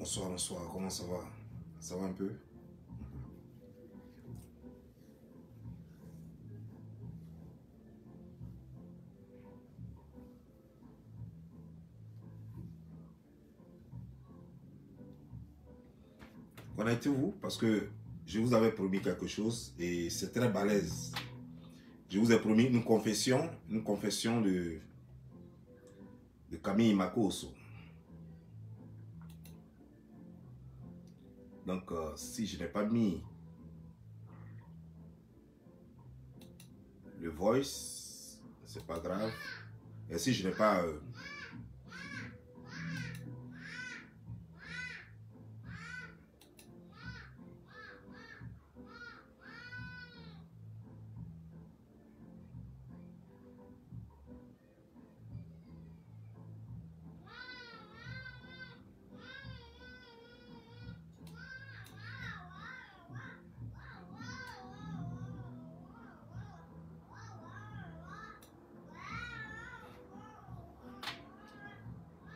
Bonsoir, bonsoir, comment ça va? Ça va un peu? Connectez-vous parce que je vous avais promis quelque chose et c'est très balèze. Je vous ai promis une confession de Camille Makosso. Donc, si je n'ai pas mis le voice, c'est pas grave. Et si je n'ai pas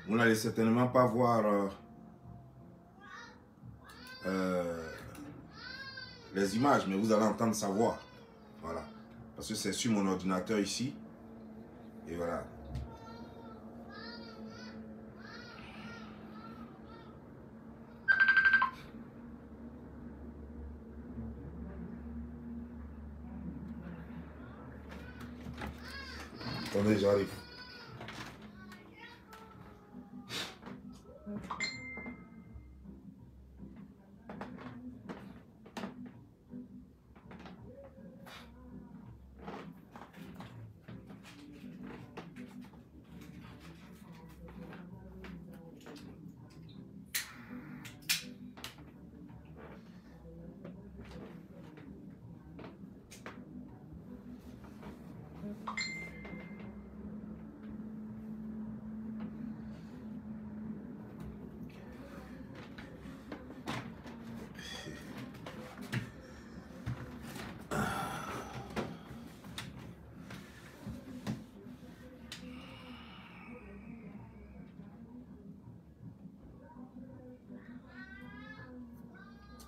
vous n'allez certainement pas voir les images, mais vous allez entendre sa voix. Voilà. Parce que c'est sur mon ordinateur ici. Et voilà. Attendez, j'arrive.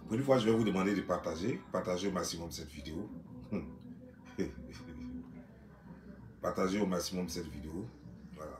Pour une fois, je vais vous demander de partager au maximum cette vidéo. Partagez au maximum cette vidéo. Voilà.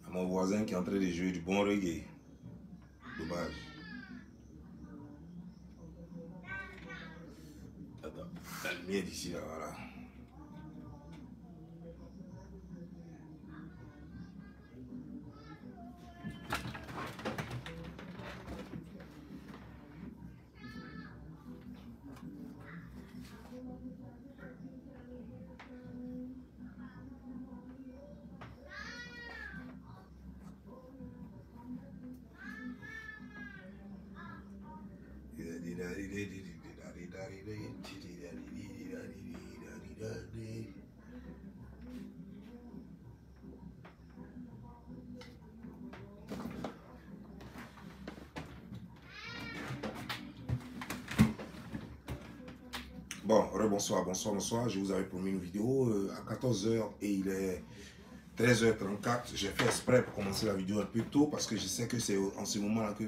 À mon voisin qui est en train de jouer du bon reggae. Dommage. Attends, la lumière d'ici là, voilà. Bon, bonsoir, bonsoir, bonsoir. Je vous avais promis une vidéo à 14 h et il est 13h34. J'ai fait exprès pour commencer la vidéo un peu tôt parce que je sais que c'est en ce moment-là que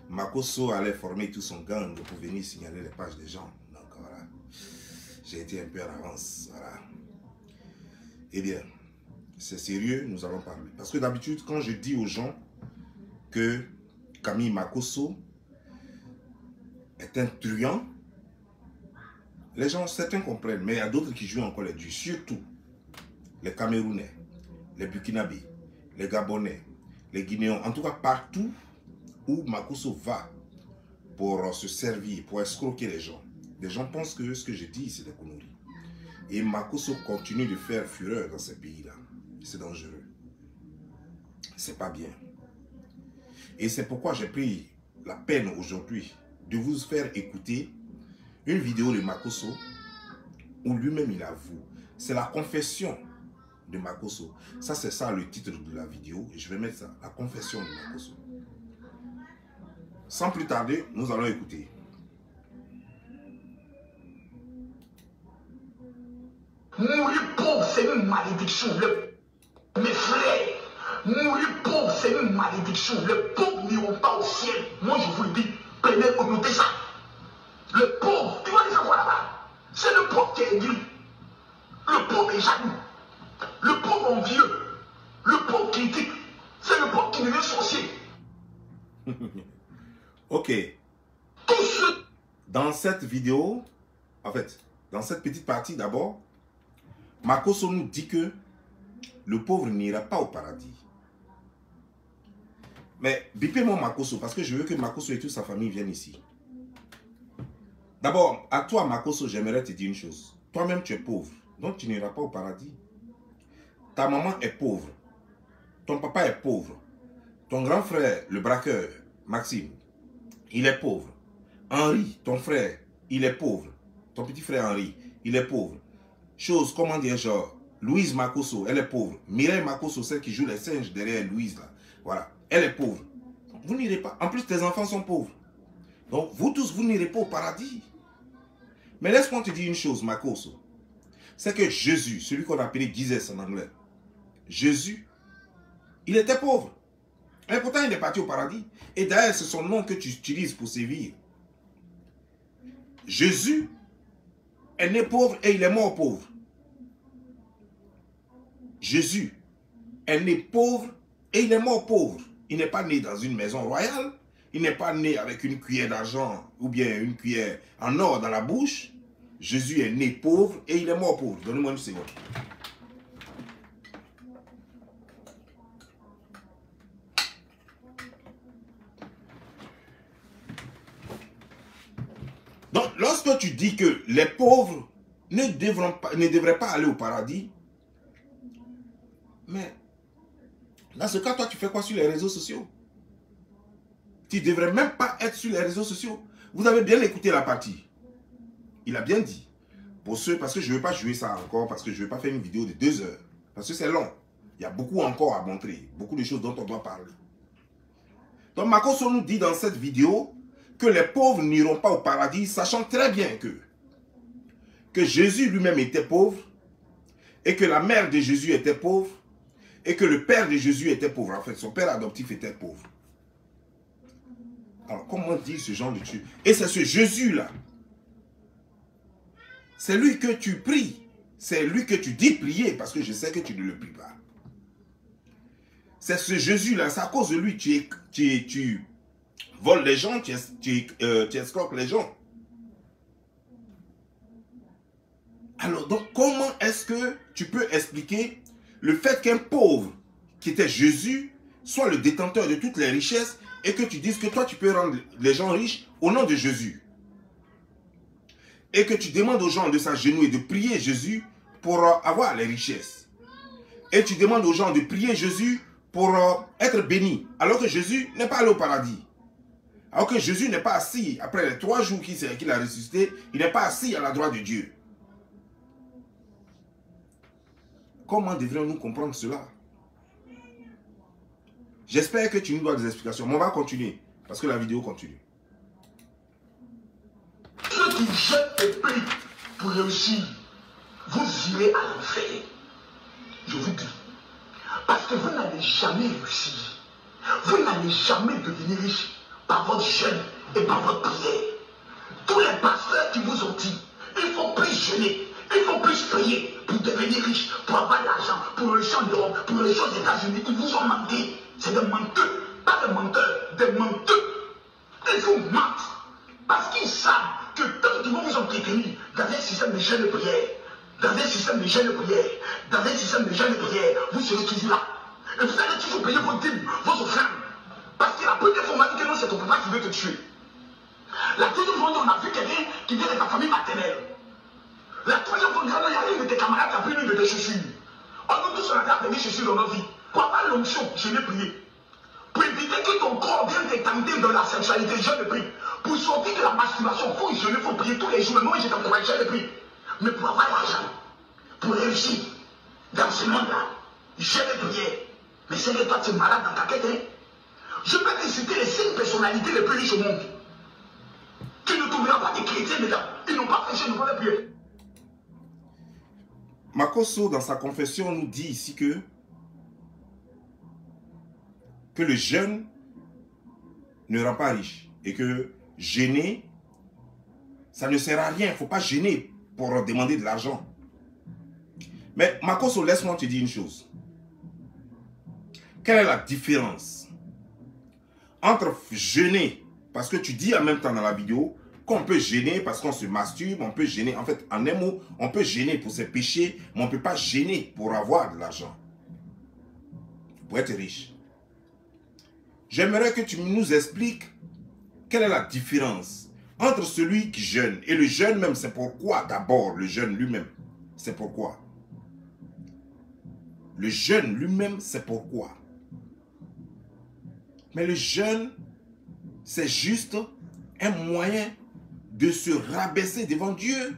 Makosso allait former tout son gang pour venir signaler les pages des gens. Donc voilà, j'ai été un peu en avance. Voilà. Eh bien, c'est sérieux, nous allons parler. Parce que d'habitude, quand je dis aux gens que Camille Makosso est un truand, les gens, certains comprennent, mais il y a d'autres qui jouent encore les dieux. Surtout les Camerounais, les Burkinabés, les Gabonais, les Guinéens. En tout cas, partout où Makosso va pour se servir, pour escroquer les gens. Les gens pensent que ce que je dis, c'est des conneries. Et Makosso continue de faire fureur dans ces pays-là. C'est dangereux. C'est pas bien. Et c'est pourquoi j'ai pris la peine aujourd'hui de vous faire écouter une vidéo de Makosso où lui-même il avoue. C'est la confession de Makosso. Ça, c'est ça le titre de la vidéo. Et je vais mettre ça, la confession de Makosso. Sans plus tarder, nous allons écouter. Mourir pauvre, c'est une malédiction. Mes frères, mourir pauvre, c'est une malédiction. Les pauvres n'iront pas au ciel. Moi, je vous le dis, prenez au noter ça. Le pauvre, tu vas les avoir là-bas. C'est le pauvre qui est aigri. Le pauvre est jaloux. Le pauvre envieux. Le pauvre critique. C'est le pauvre qui devient sorcier. Ok. Tous ceux... Dans cette vidéo, en fait, dans cette petite partie d'abord, Makosso nous dit que le pauvre n'ira pas au paradis. Mais bipez-moi Makosso, parce que je veux que Makosso et toute sa famille viennent ici. D'abord, à toi Makosso, j'aimerais te dire une chose. Toi-même tu es pauvre, donc tu n'iras pas au paradis. Ta maman est pauvre. Ton papa est pauvre. Ton grand frère, le braqueur, Maxime, il est pauvre. Henri, ton frère, il est pauvre. Ton petit frère Henri, il est pauvre. Chose, comment dire, genre, Louise Makosso, elle est pauvre. Mireille Makosso, celle qui joue les singes derrière Louise, là. Voilà, elle est pauvre. Vous n'irez pas. En plus, tes enfants sont pauvres. Donc, vous tous, vous n'irez pas au paradis. Mais laisse-moi te dire une chose, Makosso. C'est que Jésus, celui qu'on appelait Jesus en anglais, Jésus, il était pauvre. Et pourtant, il est parti au paradis. Et d'ailleurs, c'est son nom que tu utilises pour sévir. Jésus est né pauvre et il est mort pauvre. Jésus est né pauvre et il est mort pauvre. Il n'est pas né dans une maison royale. Il n'est pas né avec une cuillère d'argent ou bien une cuillère en or dans la bouche. Jésus est né pauvre et il est mort pauvre. Donnez-moi une seconde. Donc, lorsque tu dis que les pauvres ne devraient pas aller au paradis, mais dans ce cas, toi, tu fais quoi sur les réseaux sociaux? Tu ne devrais même pas être sur les réseaux sociaux. Vous avez bien écouté la partie. Il a bien dit. Pour ceux, parce que je ne veux pas jouer ça encore, parce que je ne veux pas faire une vidéo de 2 heures. Parce que c'est long. Il y a beaucoup encore à montrer. Beaucoup de choses dont on doit parler. Donc, Makosso nous dit dans cette vidéo que les pauvres n'iront pas au paradis, sachant très bien que Jésus lui-même était pauvre, et que la mère de Jésus était pauvre, et que le père de Jésus était pauvre. En fait, son père adoptif était pauvre. Alors, comment dire ce genre de truc? Et c'est ce Jésus-là. C'est lui que tu pries. C'est lui que tu dis prier, parce que je sais que tu ne le pries pas. C'est ce Jésus-là, c'est à cause de lui tu voles les gens, tu escroques les gens. Alors, donc, comment est-ce que tu peux expliquer le fait qu'un pauvre, qui était Jésus, soit le détenteur de toutes les richesses et que tu dises que toi, tu peux rendre les gens riches au nom de Jésus? Et que tu demandes aux gens de s'agenouiller, de prier Jésus pour avoir les richesses. Et tu demandes aux gens de prier Jésus pour être bénis, alors que Jésus n'est pas allé au paradis. Alors que Jésus n'est pas assis, après les 3 jours qu'il a ressuscité, il n'est pas assis à la droite de Dieu. Comment devrions-nous comprendre cela? J'espère que tu nous dois des explications. Mais on va continuer, parce que la vidéo continue. Ceux qui jettent et prient pour réussir, vous irez à l'enfer. Je vous dis. Parce que vous n'allez jamais réussir. Vous n'allez jamais devenir riche par votre jeûne et par votre prière. Tous les pasteurs qui vous ont dit, il faut plus jeûner, il faut plus prier pour devenir riche, pour avoir de l'argent, pour le champ d'Europe, pour les choses aux États-Unis, ils vous ont menti. C'est des menteux, pas des menteurs, des menteux. Ils vous mentent. Parce qu'ils savent que tant qu'ils vont vous entretenir dans un système de jeûne et de prière, dans un système de jeûne et de prière, dans un système de jeûne et de prière, vous serez toujours là. Et vous allez toujours payer vos dîmes, vos offrandes. Parce que la première fois, on m'a dit que non, c'est ton papa qui veut te tuer. La deuxième fois, on a vu quelqu'un qui vient de ta famille maternelle. La troisième fois, il y a une de tes camarades qui a pris une de tes chaussures. On a tous appris des chaussures dans nos vies. Pour avoir l'onction, je l'ai prié. Pour éviter que ton corps vienne t'étendre dans la sexualité, je le prie. Pour sortir de la masturbation, il faut prier tous les jours. Mais moi, je t'encourage, je le prie. Mais pour avoir l'argent, pour réussir dans ce monde-là, je le prier. Mais c'est que toi, tu es malade dans ta tête. Hein? Je peux te citer les 5 personnalités les plus riches au monde. Tu ne trouveras pas des chrétiens dedans. Ils n'ont pas prêché, ils n'ont pas prié. Makosso, dans sa confession, nous dit ici que le jeûne ne rend pas riche et que jeûner, ça ne sert à rien. Il ne faut pas jeûner pour demander de l'argent. Mais Makosso, laisse-moi te dire une chose. Quelle est la différence entre jeûner, parce que tu dis en même temps dans la vidéo qu'on peut jeûner parce qu'on se masturbe, on peut jeûner, en fait, en un mot, on peut jeûner pour ses péchés, mais on ne peut pas jeûner pour avoir de l'argent, pour être riche. J'aimerais que tu nous expliques quelle est la différence entre celui qui jeûne et le jeûne même. C'est pourquoi d'abord le jeûne lui-même, c'est pourquoi. Le jeûne lui-même, c'est pourquoi. Mais le jeûne, c'est juste un moyen de se rabaisser devant Dieu,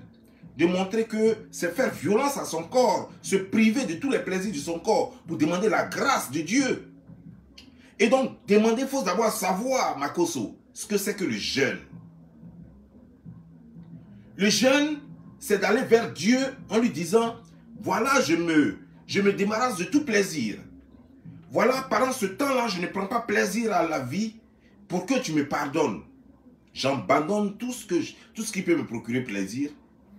de montrer que c'est faire violence à son corps, se priver de tous les plaisirs de son corps pour demander la grâce de Dieu. Et donc, demander, il faut d'abord savoir, Makosso, ce que c'est que le jeûne. Le jeûne, c'est d'aller vers Dieu en lui disant, voilà, je me débarrasse de tout plaisir. Voilà, pendant ce temps-là, je ne prends pas plaisir à la vie pour que tu me pardonnes. J'abandonne tout ce qui peut me procurer plaisir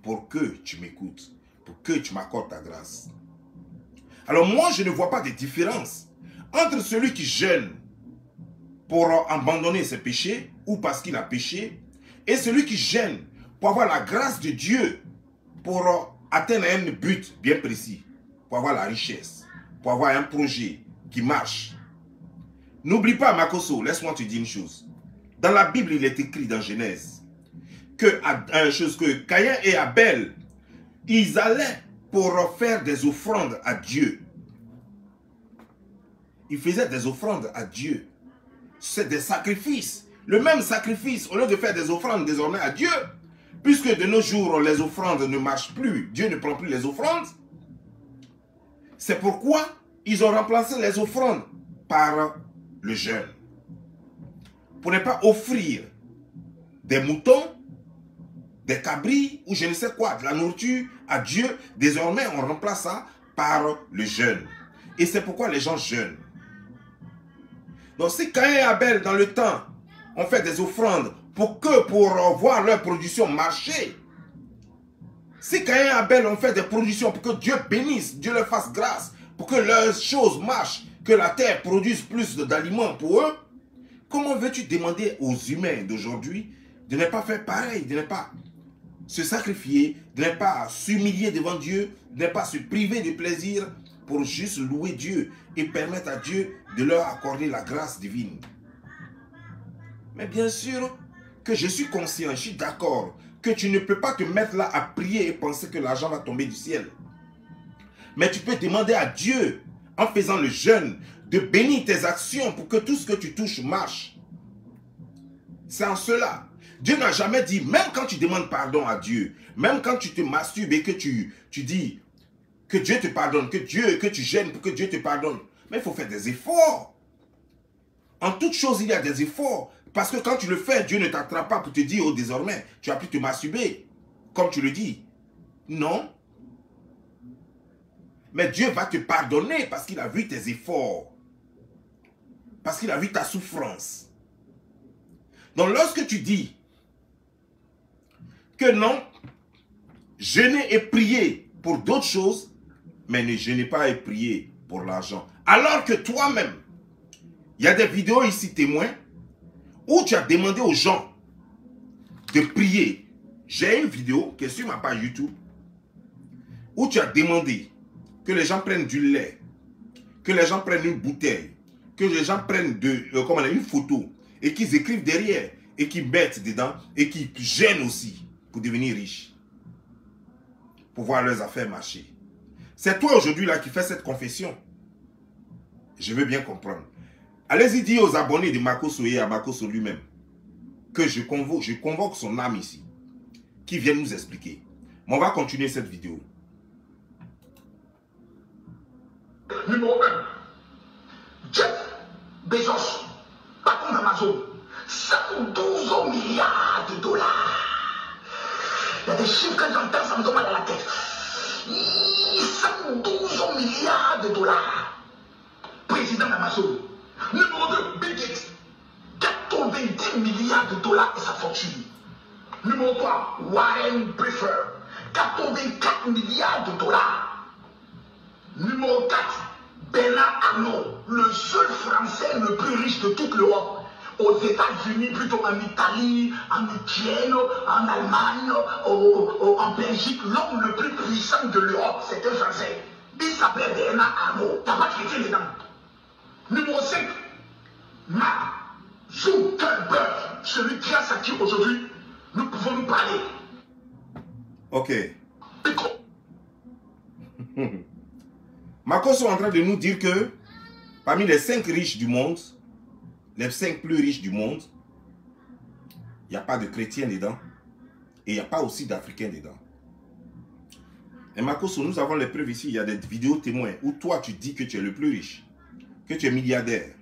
pour que tu m'écoutes, pour que tu m'accordes ta grâce. Alors moi, je ne vois pas de différence entre celui qui jeûne pour abandonner ses péchés ou parce qu'il a péché et celui qui jeûne pour avoir la grâce de Dieu pour atteindre un but bien précis, pour avoir la richesse, pour avoir un projet qui marche. N'oublie pas, Makosso, laisse-moi te dire une chose. Dans la Bible, il est écrit dans Genèse que Caïn et Abel, ils allaient pour faire des offrandes à Dieu. Ils faisaient des offrandes à Dieu. C'est des sacrifices. Le même sacrifice, au lieu de faire des offrandes désormais à Dieu, puisque de nos jours, les offrandes ne marchent plus, Dieu ne prend plus les offrandes. C'est pourquoi ils ont remplacé les offrandes par le jeûne. Pour ne pas offrir des moutons, des cabris ou je ne sais quoi, de la nourriture à Dieu, désormais on remplace ça par le jeûne. Et c'est pourquoi les gens jeûnent. Donc si Caïn et Abel dans le temps ont fait des offrandes pour voir leur production marcher, si Caïn et Abel ont fait des productions pour que Dieu bénisse, Dieu leur fasse grâce, pour que leurs choses marchent, que la terre produise plus d'aliments pour eux, comment veux-tu demander aux humains d'aujourd'hui de ne pas faire pareil, de ne pas se sacrifier, de ne pas s'humilier devant Dieu, de ne pas se priver de plaisir pour juste louer Dieu et permettre à Dieu de leur accorder la grâce divine? Mais bien sûr que je suis conscient, je suis d'accord que tu ne peux pas te mettre là à prier et penser que l'argent va tomber du ciel. Mais tu peux demander à Dieu, en faisant le jeûne, de bénir tes actions pour que tout ce que tu touches marche. C'est en cela. Dieu n'a jamais dit, même quand tu demandes pardon à Dieu, même quand tu te masturbes et que tu dis que Dieu te pardonne, que tu gênes pour que Dieu te pardonne. Mais il faut faire des efforts. En toute chose, il y a des efforts. Parce que quand tu le fais, Dieu ne t'attrape pas pour te dire, oh, désormais, tu as pu te masturber, comme tu le dis. Non. Mais Dieu va te pardonner parce qu'il a vu tes efforts. Parce qu'il a vu ta souffrance. Donc lorsque tu dis que non, jeûner et prier pour d'autres choses, mais ne jeûnez pas et prier pour l'argent. Alors que toi-même, il y a des vidéos ici témoins où tu as demandé aux gens de prier. J'ai une vidéo qui est sur ma page YouTube où tu as demandé que les gens prennent du lait, que les gens prennent une bouteille, que les gens prennent une photo et qu'ils écrivent derrière et qui mettent dedans et qui gênent aussi pour devenir riches. Pour voir leurs affaires marcher. C'est toi aujourd'hui là qui fais cette confession. Je veux bien comprendre. Allez-y dire aux abonnés de Makosso et à Makosso lui-même que je convoque son âme ici, qui vient nous expliquer. Mais on va continuer cette vidéo. Numéro 1, Jeff Bezos, patron d'Amazon, 112 milliards de dollars. Il y a des chiffres que j'entends, ça me donne mal à la tête. 112 milliards de dollars. Président d'Amazon. Numéro 2, Bill Gates, 90 milliards de dollars et sa fortune. Numéro 3, Warren Buffett, 84 milliards de dollars. Numéro 4, Bernard Arnault, le seul Français le plus riche de toute l'Europe. Aux États-Unis, plutôt en Italie, en Ukraine, en Allemagne, en Belgique, l'homme le plus puissant de l'Europe, c'est un Français. Il s'appelle Bernard Arnault. T'as pas de chrétien dedans. Numéro 5, Mark Zuckerberg, celui grâce à qui aujourd'hui nous pouvons nous parler. Ok. Marcos sont en train de nous dire que parmi les 5 riches du monde, les 5 plus riches du monde, il n'y a pas de chrétiens dedans et il n'y a pas aussi d'Africains dedans. Et Marcos, nous avons les preuves ici, il y a des vidéos témoins où toi tu dis que tu es le plus riche, que tu es milliardaire.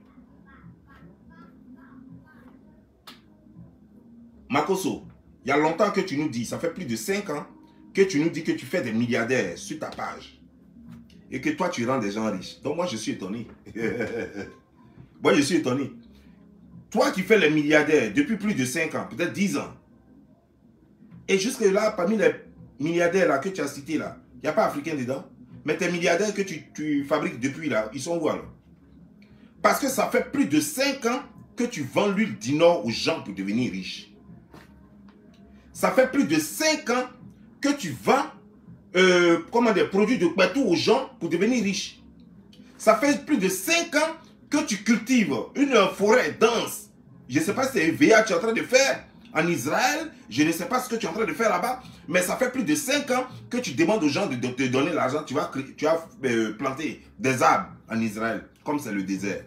Makosso, il y a longtemps que tu nous dis, ça fait plus de 5 ans, que tu nous dis que tu fais des milliardaires sur ta page. Et que toi, tu rends des gens riches. Donc moi, je suis étonné. Moi, je suis étonné. Toi qui fais les milliardaires depuis plus de 5 ans, peut-être 10 ans. Et jusque là, parmi les milliardaires là, que tu as cités là, il n'y a pas africain dedans. Mais tes milliardaires que tu fabriques depuis là, ils sont où alors? Parce que ça fait plus de 5 ans que tu vends l'huile d'Inor aux gens pour devenir riches. Ça fait plus de 5 ans que tu vends des produits de Kwetu aux gens pour devenir riches. Ça fait plus de 5 ans que tu cultives une forêt dense. Je ne sais pas si c'est EVA que tu es en train de faire en Israël. Je ne sais pas ce que tu es en train de faire là-bas. Mais ça fait plus de 5 ans que tu demandes aux gens de te donner l'argent. Tu vas planter des arbres en Israël, comme c'est le désert.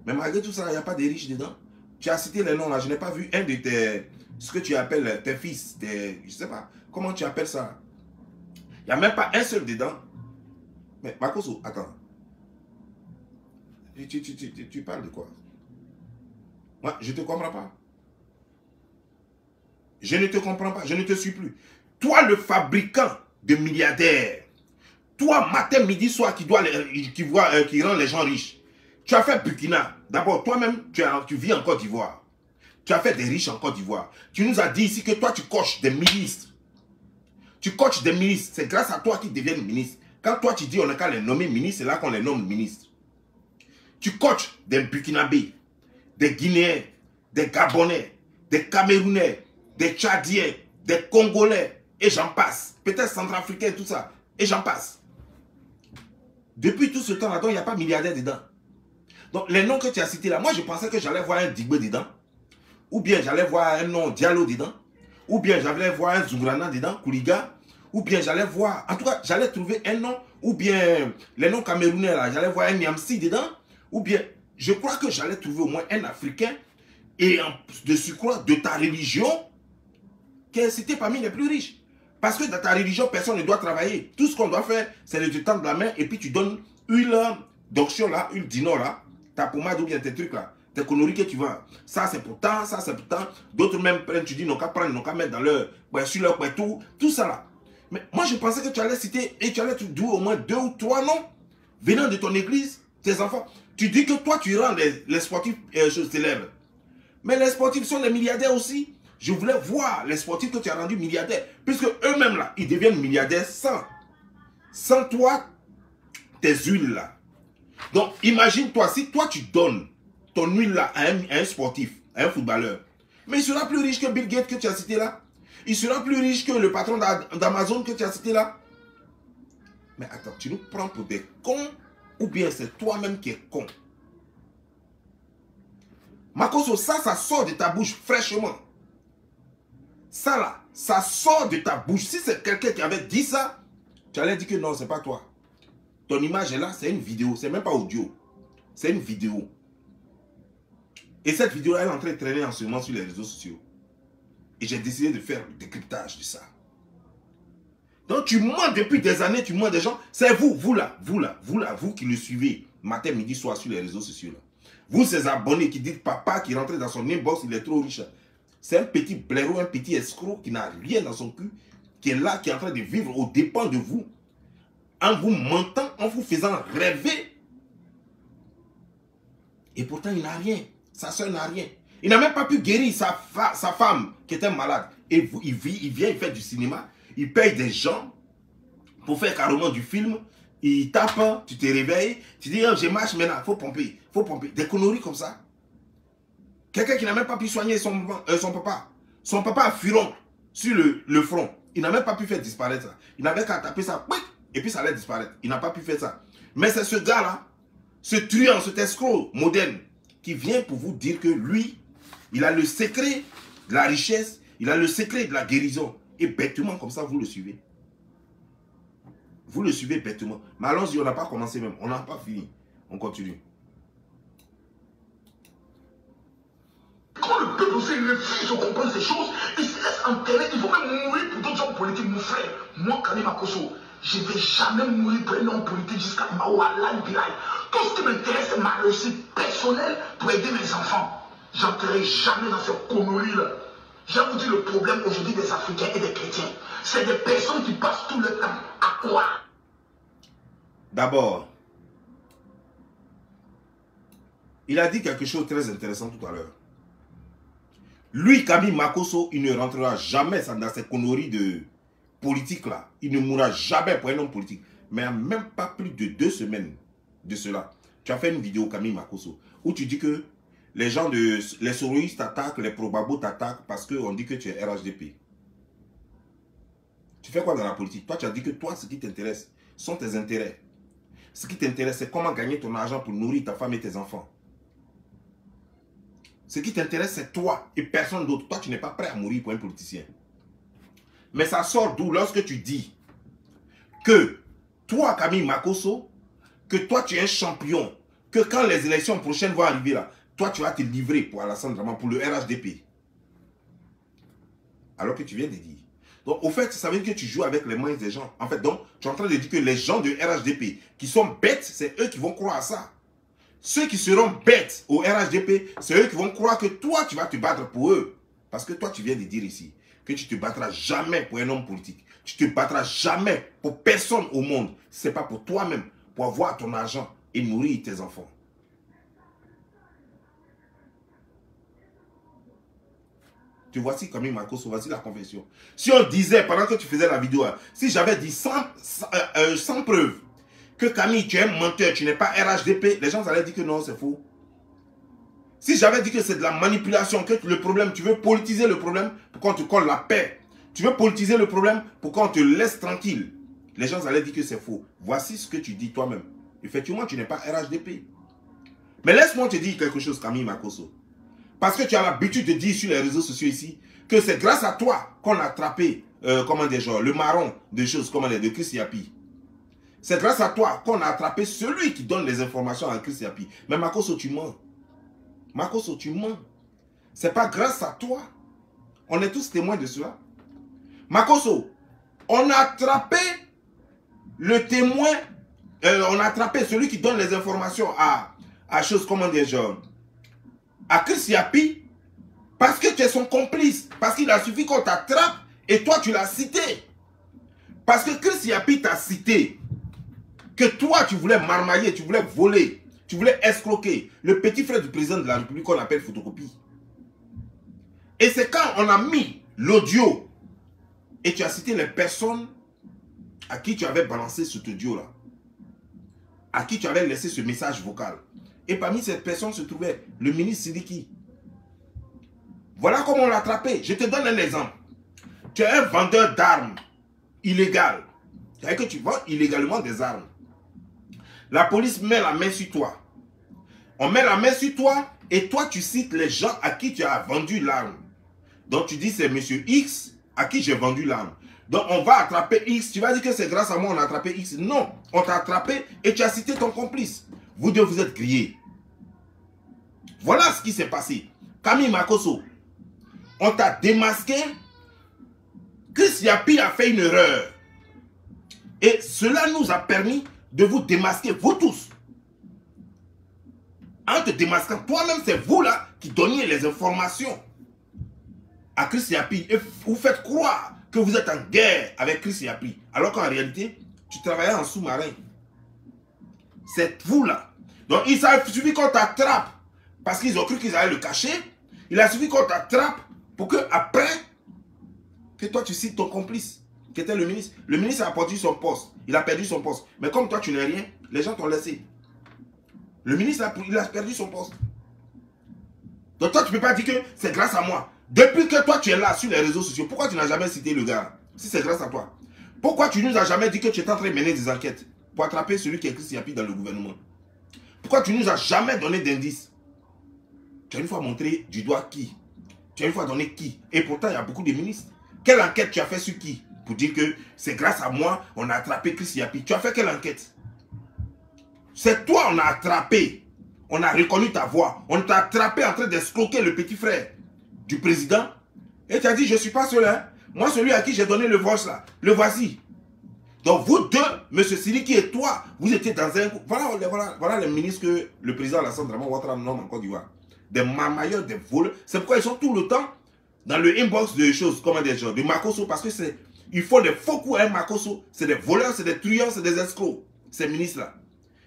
Mais malgré tout ça, il n'y a pas de riches dedans. Tu as cité les noms là. Je n'ai pas vu un de tes... ce que tu appelles tes fils. Je ne sais pas. Comment tu appelles ça? Il n'y a même pas un seul dedans. Mais Makosso, attends. Tu parles de quoi? Moi, je ne te comprends pas. Je ne te comprends pas. Je ne te suis plus. Toi, le fabricant de milliardaires. Toi, matin, midi, soir, qui rend les gens riches. Tu as fait Burkina. D'abord, toi-même, tu vis en Côte d'Ivoire. Tu as fait des riches en Côte d'Ivoire. Tu nous as dit ici que toi, tu coaches des ministres. Tu coaches des ministres. C'est grâce à toi qu'ils deviennent ministres. Quand toi, tu dis on n'a qu'à les nommer ministres, c'est là qu'on les nomme ministres. Tu coaches des Burkinabés, des Guinéens, des Gabonais, des Camerounais, des Tchadiens, des Congolais, et j'en passe. Peut-être Centrafricains, tout ça. Et j'en passe. Depuis tout ce temps-là, il n'y a pas milliardaire dedans. Donc, les noms que tu as cités là, moi, je pensais que j'allais voir un Digbe dedans. Ou bien j'allais voir un nom Diallo dedans. Ou bien j'allais voir un Zougrana dedans, Kouliga. Ou bien j'allais voir, en tout cas, j'allais trouver un nom. Ou bien les noms camerounais là, j'allais voir un Niamsi dedans. Ou bien, je crois que j'allais trouver au moins un Africain. Et de surcroît, de ta religion, que c'était parmi les plus riches. Parce que dans ta religion, personne ne doit travailler. Tout ce qu'on doit faire, c'est de te tendre la main et puis tu donnes huile d'onction là, huile d'Inor là, ta pommade ou bien tes trucs là, tes conneries que tu vends. Ça c'est pour tant, ça c'est pour tant. D'autres même prennent, tu dis, non qu'à prendre, non qu'à mettre dans leur, sur leur tout ça là. Mais moi je pensais que tu allais citer et tu allais te douer au moins 2 ou 3 noms venant de ton église, tes enfants. Tu dis que toi tu rends les sportifs choses célèbres. Mais les sportifs sont les milliardaires aussi. Je voulais voir les sportifs que tu as rendus milliardaires. Puisque eux-mêmes là, ils deviennent milliardaires sans toi, tes huiles là. Donc imagine-toi, si toi tu donnes ton huile là à un sportif, à un footballeur, mais il sera plus riche que Bill Gates que tu as cité là. Il sera plus riche que le patron d'Amazon que tu as cité là. Mais attends, tu nous prends pour des cons ou bien c'est toi-même qui es con? Makosso, ça sort de ta bouche fraîchement. Ça là, ça sort de ta bouche. Si c'est quelqu'un qui avait dit ça, tu allais dire que non, c'est pas toi. Ton image est là, c'est une vidéo, c'est même pas audio. C'est une vidéo. Et cette vidéo, elle est en train de traîner en ce moment sur les réseaux sociaux. Et j'ai décidé de faire le décryptage de ça. Donc tu mens depuis des années, tu mens des gens. C'est vous là, vous qui le suivez matin, midi, soir sur les réseaux sociaux. Là. Vous, ces abonnés qui dites papa qui rentre dans son inbox, il est trop riche. C'est un petit blaireau, un petit escroc qui n'a rien dans son cul, qui est là, qui est en train de vivre aux dépens de vous, en vous mentant, en vous faisant rêver. Et pourtant, il n'a rien. Sa soeur n'a rien. Il n'a même pas pu guérir sa femme qui était malade. Et il vient, il fait du cinéma, il paye des gens pour faire carrément du film. Il tape, tu te réveilles, tu dis, oh, je marche maintenant, il faut pomper, faut pomper. Des conneries comme ça. Quelqu'un qui n'a même pas pu soigner son papa. Son papa a furon sur le front. Il n'a même pas pu faire disparaître ça. Il n'avait qu'à taper ça, et puis ça allait disparaître. Il n'a pas pu faire ça. Mais c'est ce gars-là, ce truand, cet escroc moderne, qui vient pour vous dire que lui, il a le secret de la richesse, il a le secret de la guérison. Et bêtement, comme ça, vous le suivez. Vous le suivez bêtement. Mais allons-y, on n'a pas commencé même. On n'a pas fini. On continue. Quand le peuple aussi refuse de comprendre ces choses, il se laisse enterrer, il faut même mourir pour d'autres hommes politiques, mon frère. Moi, Kani Makosso, je ne vais jamais mourir pour un homme politique jusqu'à Mawala Bilal. Tout ce qui m'intéresse, c'est ma réussite personnelle pour aider mes enfants. J'entrerai jamais dans ces conneries-là. J'ai vous dire le problème aujourd'hui des Africains et des chrétiens. C'est des personnes qui passent tout le temps à croire. D'abord, il a dit quelque chose de très intéressant tout à l'heure. Lui, Kami Makosso, il ne rentrera jamais dans ces conneries de politique là. Il ne mourra jamais pour un homme politique. Mais il n'y a même pas plus de 2 semaines de cela. Tu as fait une vidéo, Kami Makosso, où tu dis que les gens les soroïstes t'attaquent, les probabos t'attaquent parce qu'on dit que tu es RHDP. Tu fais quoi dans la politique? Toi, tu as dit que toi, ce qui t'intéresse sont tes intérêts. Ce qui t'intéresse, c'est comment gagner ton argent pour nourrir ta femme et tes enfants. Ce qui t'intéresse, c'est toi et personne d'autre. Toi, tu n'es pas prêt à mourir pour un politicien. Mais ça sort d'où lorsque tu dis que toi, Kami Makosso, que toi, tu es un champion, que quand les élections prochaines vont arriver là, toi, tu vas te livrer pour Alassane Draman, pour le RHDP. Alors que tu viens de dire. Donc, au fait, ça veut dire que tu joues avec les mains des gens. En fait, donc, tu es en train de dire que les gens de RHDP qui sont bêtes, c'est eux qui vont croire à ça. Ceux qui seront bêtes au RHDP, c'est eux qui vont croire que toi, tu vas te battre pour eux. Parce que toi, tu viens de dire ici que tu ne te battras jamais pour un homme politique. Tu ne te battras jamais pour personne au monde. Ce n'est pas pour toi-même, pour avoir ton argent et nourrir tes enfants. Tu vois, si Kami Makosso, voici la confession. Si on disait, pendant que tu faisais la vidéo, si j'avais dit sans preuve, que Kami, tu es un menteur, tu n'es pas RHDP, les gens allaient dire que non, c'est faux. Si j'avais dit que c'est de la manipulation, que le problème, tu veux politiser le problème pour qu'on te colle la paix. Tu veux politiser le problème pour qu'on te laisse tranquille. Les gens allaient dire que c'est faux. Voici ce que tu dis toi-même. Effectivement, tu n'es pas RHDP. Mais laisse-moi te dire quelque chose, Kami Makosso. Parce que tu as l'habitude de dire sur les réseaux sociaux ici que c'est grâce à toi qu'on a attrapé, comment dire, genre, le marron de choses, comment dire, de Chris Yapi. C'est grâce à toi qu'on a attrapé celui qui donne les informations à Chris Yapi. Mais Makosso, tu mens. Makosso, tu mens. C'est pas grâce à toi. On est tous témoins de cela. Makosso, on a attrapé le témoin, on a attrapé celui qui donne les informations à choses, comment dire, genre, à Chris Yapi, parce que tu es son complice. Parce qu'il a suffi qu'on t'attrape et toi tu l'as cité. Parce que Chris Yapi t'a cité. Que toi tu voulais marmailler, tu voulais voler, tu voulais escroquer le petit frère du président de la République qu'on appelle photocopie. Et c'est quand on a mis l'audio et tu as cité les personnes à qui tu avais balancé cet audio-là, à qui tu avais laissé ce message vocal. Et parmi ces personnes se trouvait le ministre Sidiki. Voilà comment on l'a attrapé. Je te donne un exemple. Tu es un vendeur d'armes illégal. C'est-à-dire que tu vends illégalement des armes. La police met la main sur toi. On met la main sur toi Et toi, tu cites les gens à qui tu as vendu l'arme. Donc, tu dis, c'est monsieur X à qui j'ai vendu l'arme. Donc, on va attraper X. Tu vas dire que c'est grâce à moi on a attrapé X. Non, on t'a attrapé et tu as cité ton complice. Vous deux, vous êtes grillés. Voilà ce qui s'est passé. Camille Makosso, on t'a démasqué. Chris Yapi a fait une erreur. Et cela nous a permis de vous démasquer, vous tous. En te démasquant, toi-même, c'est vous là qui donniez les informations à Chris Yapi. Et vous faites croire que vous êtes en guerre avec Chris Yapi. Alors qu'en réalité, tu travaillais en sous-marin. C'est vous là. Donc il a suffi qu'on t'attrape. Parce qu'ils ont cru qu'ils allaient le cacher. Il a suffi qu'on t'attrape pour que après, que toi tu cites ton complice, qui était le ministre. Le ministre a perdu son poste. Il a perdu son poste. Mais comme toi tu n'es rien, les gens t'ont laissé. Le ministre il a perdu son poste. Donc toi tu ne peux pas dire que c'est grâce à moi. Depuis que toi tu es là sur les réseaux sociaux, pourquoi tu n'as jamais cité le gars? Si c'est grâce à toi. Pourquoi tu ne nous as jamais dit que tu étais en train de mener des enquêtes pour attraper celui qui est Chris Yapi dans le gouvernement? Pourquoi tu ne nous as jamais donné d'indices? Tu as une fois montré du doigt qui? Tu as une fois donné qui? Et pourtant il y a beaucoup de ministres. Quelle enquête tu as fait sur qui? Pour dire que c'est grâce à moi on a attrapé Chris Yapi. Tu as fait quelle enquête? C'est toi on a attrapé. On a reconnu ta voix. On t'a attrapé en train d'escroquer le petit frère du président. Et tu as dit, je ne suis pas seul. Hein? Moi, celui à qui j'ai donné le voice là, le voici. Donc vous deux, M. Siliki et toi, vous étiez dans un... Voilà les ministres que le président Alassane Dramane Ouattara nomme en Côte d'Ivoire. Des marmailleurs, des voleurs. C'est pourquoi ils sont tout le temps dans le inbox de choses, comment des gens, de Makosso, parce que c'est... Il faut des faux coups à un Makosso. C'est des voleurs, c'est des truands, c'est des escrocs. Ces ministres-là.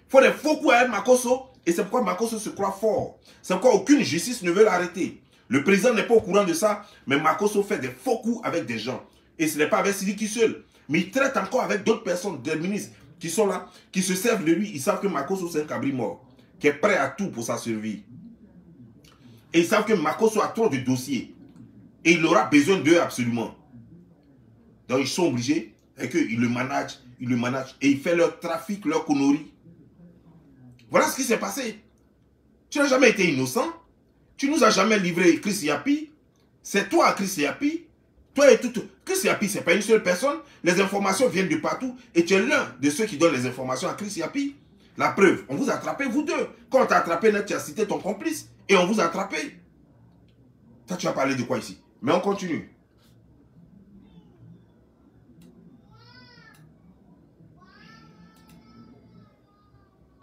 Il faut des faux coups à un Makosso. Et c'est pourquoi Makosso se croit fort. C'est pourquoi aucune justice ne veut l'arrêter. Le président n'est pas au courant de ça, mais Makosso fait des faux coups avec des gens. Et ce n'est pas avec Siliki seul. Mais il traite encore avec d'autres personnes, des ministres qui sont là, qui se servent de lui. Ils savent que Makosso c'est un cabri mort, qui est prêt à tout pour sa survie. Et ils savent que Makosso a trop de dossiers. Et il aura besoin d'eux absolument. Donc ils sont obligés, et qu'ils le managent, et il fait leur trafic, leur connerie. Voilà ce qui s'est passé. Tu n'as jamais été innocent. Tu nous as jamais livré Chris Yapi. C'est toi, Chris Yapi. Toi et tout. Chris Yapi, ce n'est pas une seule personne. Les informations viennent de partout. Et tu es l'un de ceux qui donnent les informations à Chris Yapi. La preuve, on vous a attrapé, vous deux. Quand on t'a attrapé, tu as cité ton complice. Et on vous a attrapé. Toi, tu as parlé de quoi ici? Mais on continue.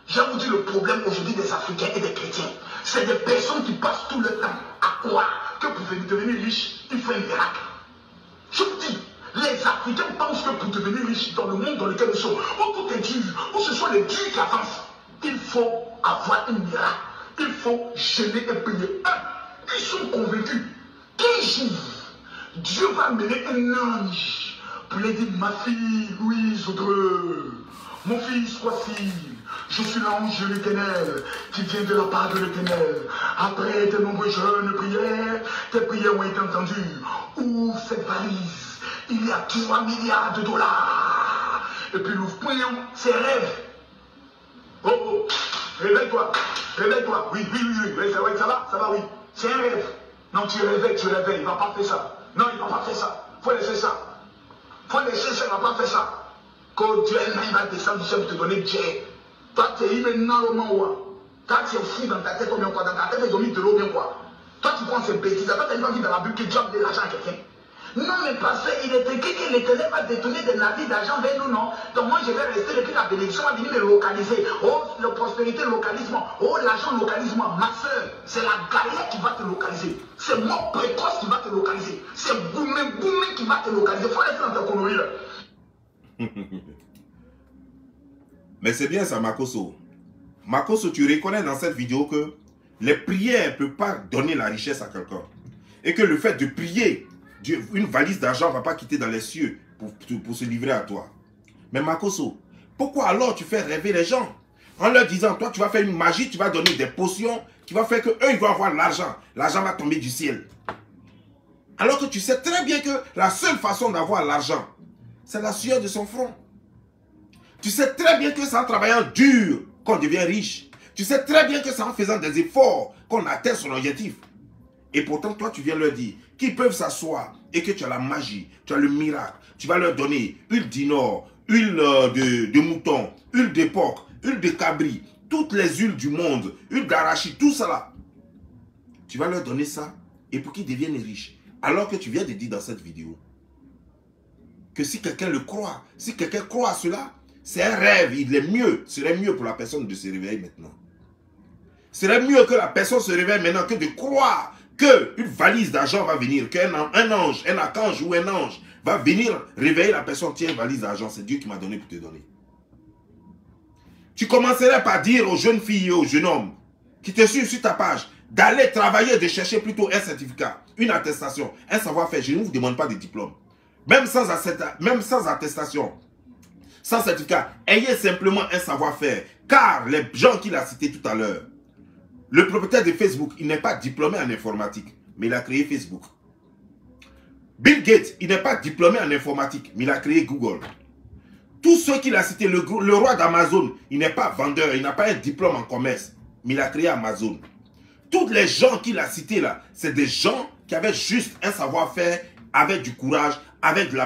Je vous dis le problème aujourd'hui des Africains et des chrétiens. C'est des personnes qui passent tout le temps à croire que pour devenir riche, il faut un miracle. Je vous dis, les Africains pensent que pour devenir riche dans le monde dans lequel nous sommes, où tout est dur, où ce sont les durs qui avancent, il faut avoir un miracle. Il faut gêner et payer. Ils sont convaincus qu'un jour, Dieu va mener un ange pour lui dire, ma fille Louise Audreux, mon fils, voici. Je suis l'ange de l'Éternel qui vient de la part de l'Éternel. Après tes nombreux jeûnes prières, tes prières ont été entendues. Ouvre cette valise. Il y a 3 milliards de dollars. Et puis l'ouvre ses rêves. Oh, oh, réveille-toi. Réveille-toi. Oui, ça va, oui. C'est un rêve. Non, tu réveilles. Il ne va pas faire ça. Non, il ne va pas faire ça. Faut laisser ça. Il ne va pas faire ça. Quand Dieu il va descendre du ciel pour te donner Dieu. Toi, tu es immédiatement. Toi, tu es fou dans ta tête combien quoi? Dans ta tête, ils ont mis de l'eau bien quoi? Toi, tu prends ces bêtises. Toi, tu as pas dit dans la Bible que Dieu a donné l'argent à quelqu'un. Non, mais parce qu'il est écrit que l'Éternel va détourner des navires d'argent vers nous, non? Donc moi, je vais rester depuis la bénédiction, va venir me localiser. Oh, la prospérité, localisement. Oh, l'argent, localisement. Ma soeur, c'est la galère qui va te localiser. C'est mort précoce qui va te localiser. C'est boumé qui va te localiser. Il faut rester dans ta connerie là. Mais c'est bien ça, Makosso. Makosso, tu reconnais dans cette vidéo que les prières ne peuvent pas donner la richesse à quelqu'un. Et que le fait de prier, une valise d'argent ne va pas quitter dans les cieux pour se livrer à toi. Mais Makosso, pourquoi alors tu fais rêver les gens? En leur disant, toi tu vas faire une magie, tu vas donner des potions, qui va faire qu'eux ils vont avoir l'argent. L'argent va tomber du ciel. Alors que tu sais très bien que la seule façon d'avoir l'argent, c'est la sueur de son front. Tu sais très bien que c'est en travaillant dur qu'on devient riche. Tu sais très bien que c'est en faisant des efforts qu'on atteint son objectif. Et pourtant, toi, tu viens leur dire qu'ils peuvent s'asseoir et que tu as la magie, tu as le miracle. Tu vas leur donner huile d'inor, huile de mouton, huile de porc, huile de cabri, toutes les huiles du monde, huile d'arachide, tout ça là. Tu vas leur donner ça et pour qu'ils deviennent riches. Alors que tu viens de dire dans cette vidéo que si quelqu'un le croit, si quelqu'un croit à cela, c'est un rêve, il est mieux, serait mieux pour la personne de se réveiller maintenant. Serait mieux que la personne se réveille maintenant que de croire qu'une valise d'argent va venir, qu'un ange, un archange ou un ange va venir réveiller la personne. Tiens, une valise d'argent, c'est Dieu qui m'a donné pour te donner. Tu commencerais par dire aux jeunes filles et aux jeunes hommes qui te suivent sur ta page d'aller travailler, de chercher plutôt un certificat, une attestation, un savoir-faire. Je ne vous demande pas de diplôme. Même sans attestation, sans certificat, ayez simplement un savoir-faire. Car les gens qu'il a cités tout à l'heure, le propriétaire de Facebook, il n'est pas diplômé en informatique, mais il a créé Facebook. Bill Gates, il n'est pas diplômé en informatique, mais il a créé Google. Tous ceux qu'il a cités, le roi d'Amazon, il n'est pas vendeur, il n'a pas un diplôme en commerce, mais il a créé Amazon. Tous les gens qu'il a cités là, c'est des gens qui avaient juste un savoir-faire, avec du courage, avec de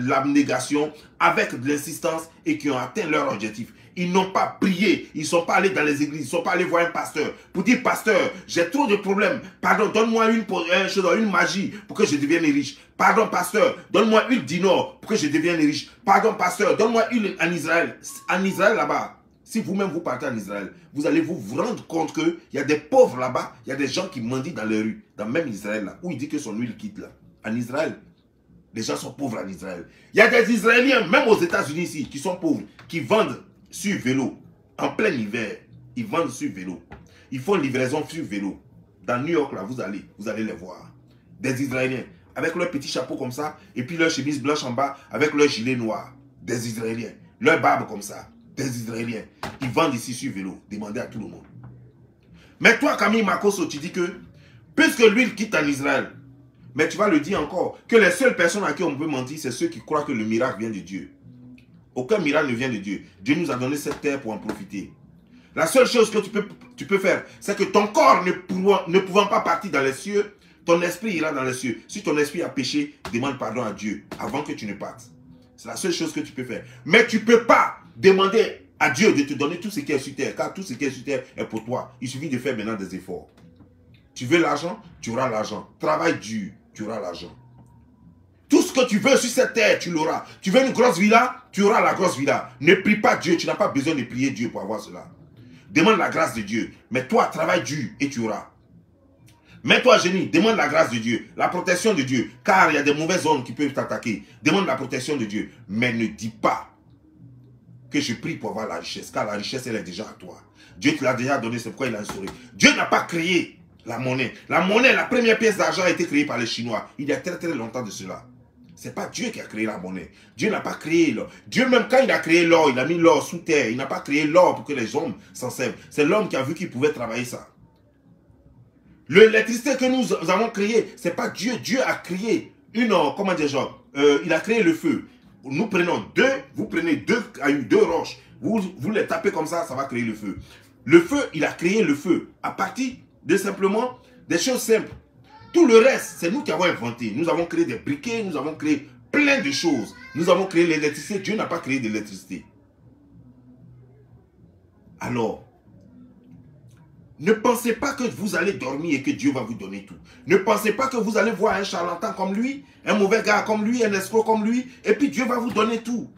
l'abnégation, avec de l'insistance et qui ont atteint leur objectif. Ils n'ont pas prié, ils ne sont pas allés dans les églises, ils ne sont pas allés voir un pasteur pour dire, pasteur, j'ai trop de problèmes, pardon, donne-moi une magie pour que je devienne riche. Pardon, pasteur, donne-moi une dinor pour que je devienne riche. Pardon, pasteur, donne-moi une en Israël. En Israël là-bas, si vous-même vous partez en Israël, vous allez vous rendre compte qu'il y a des pauvres là-bas, il y a des gens qui mendient dans les rues, dans même Israël là, où il dit que son huile quitte là. En Israël, les gens sont pauvres en Israël. Il y a des Israéliens, même aux États-Unis ici, qui sont pauvres, qui vendent sur vélo, en plein hiver. Ils vendent sur vélo. Ils font livraison sur vélo. Dans New York, là, vous allez les voir. Des Israéliens, avec leur petit chapeau comme ça, et puis leur chemise blanche en bas, avec leur gilet noir. Des Israéliens. Leur barbe comme ça. Des Israéliens. Ils vendent ici sur vélo. Demandez à tout le monde. Mais toi, Camille Makosso, tu dis que, puisque l'huile quitte en Israël, mais tu vas le dire encore, que les seules personnes à qui on peut mentir, c'est ceux qui croient que le miracle vient de Dieu. Aucun miracle ne vient de Dieu. Dieu nous a donné cette terre pour en profiter. La seule chose que tu peux faire, c'est que ton corps ne pouvant pas partir dans les cieux, ton esprit ira dans les cieux. Si ton esprit a péché, demande pardon à Dieu avant que tu ne partes. C'est la seule chose que tu peux faire. Mais tu ne peux pas demander à Dieu de te donner tout ce qui est sur terre, car tout ce qui est sur terre est pour toi. Il suffit de faire maintenant des efforts. Tu veux l'argent, tu auras l'argent. Travaille dur, tu auras l'argent. Tout ce que tu veux sur cette terre, tu l'auras. Tu veux une grosse villa, tu auras la grosse villa. Ne prie pas Dieu, tu n'as pas besoin de prier Dieu pour avoir cela. Demande la grâce de Dieu. Mais toi, travaille dur et tu auras. Mets-toi génie, demande la grâce de Dieu, la protection de Dieu. Car il y a des mauvaises ondes qui peuvent t'attaquer. Demande la protection de Dieu. Mais ne dis pas que je prie pour avoir la richesse. Car la richesse, elle est déjà à toi. Dieu te l'a déjà donné, c'est pourquoi il a instauré. Dieu n'a pas créé la monnaie. La monnaie, la première pièce d'argent a été créée par les Chinois. Il y a très très longtemps de cela. Ce n'est pas Dieu qui a créé la monnaie. Dieu n'a pas créé l'or. Dieu, même quand il a créé l'or, il a mis l'or sous terre. Il n'a pas créé l'or pour que les hommes s'en servent. C'est l'homme qui a vu qu'il pouvait travailler ça. L'électricité que nous avons créée, ce n'est pas Dieu. Dieu a créé une, comment dire, genre, il a créé le feu. Nous prenons vous prenez deux roches, vous les tapez comme ça, ça va créer le feu. Le feu, il a créé le feu à partir de simplement des choses simples. Tout le reste, c'est nous qui avons inventé. Nous avons créé des briquets, nous avons créé plein de choses. Nous avons créé l'électricité. Dieu n'a pas créé de l'électricité. Alors, ne pensez pas que vous allez dormir et que Dieu va vous donner tout. Ne pensez pas que vous allez voir un charlatan comme lui, un mauvais gars comme lui, un escroc comme lui, et puis Dieu va vous donner tout.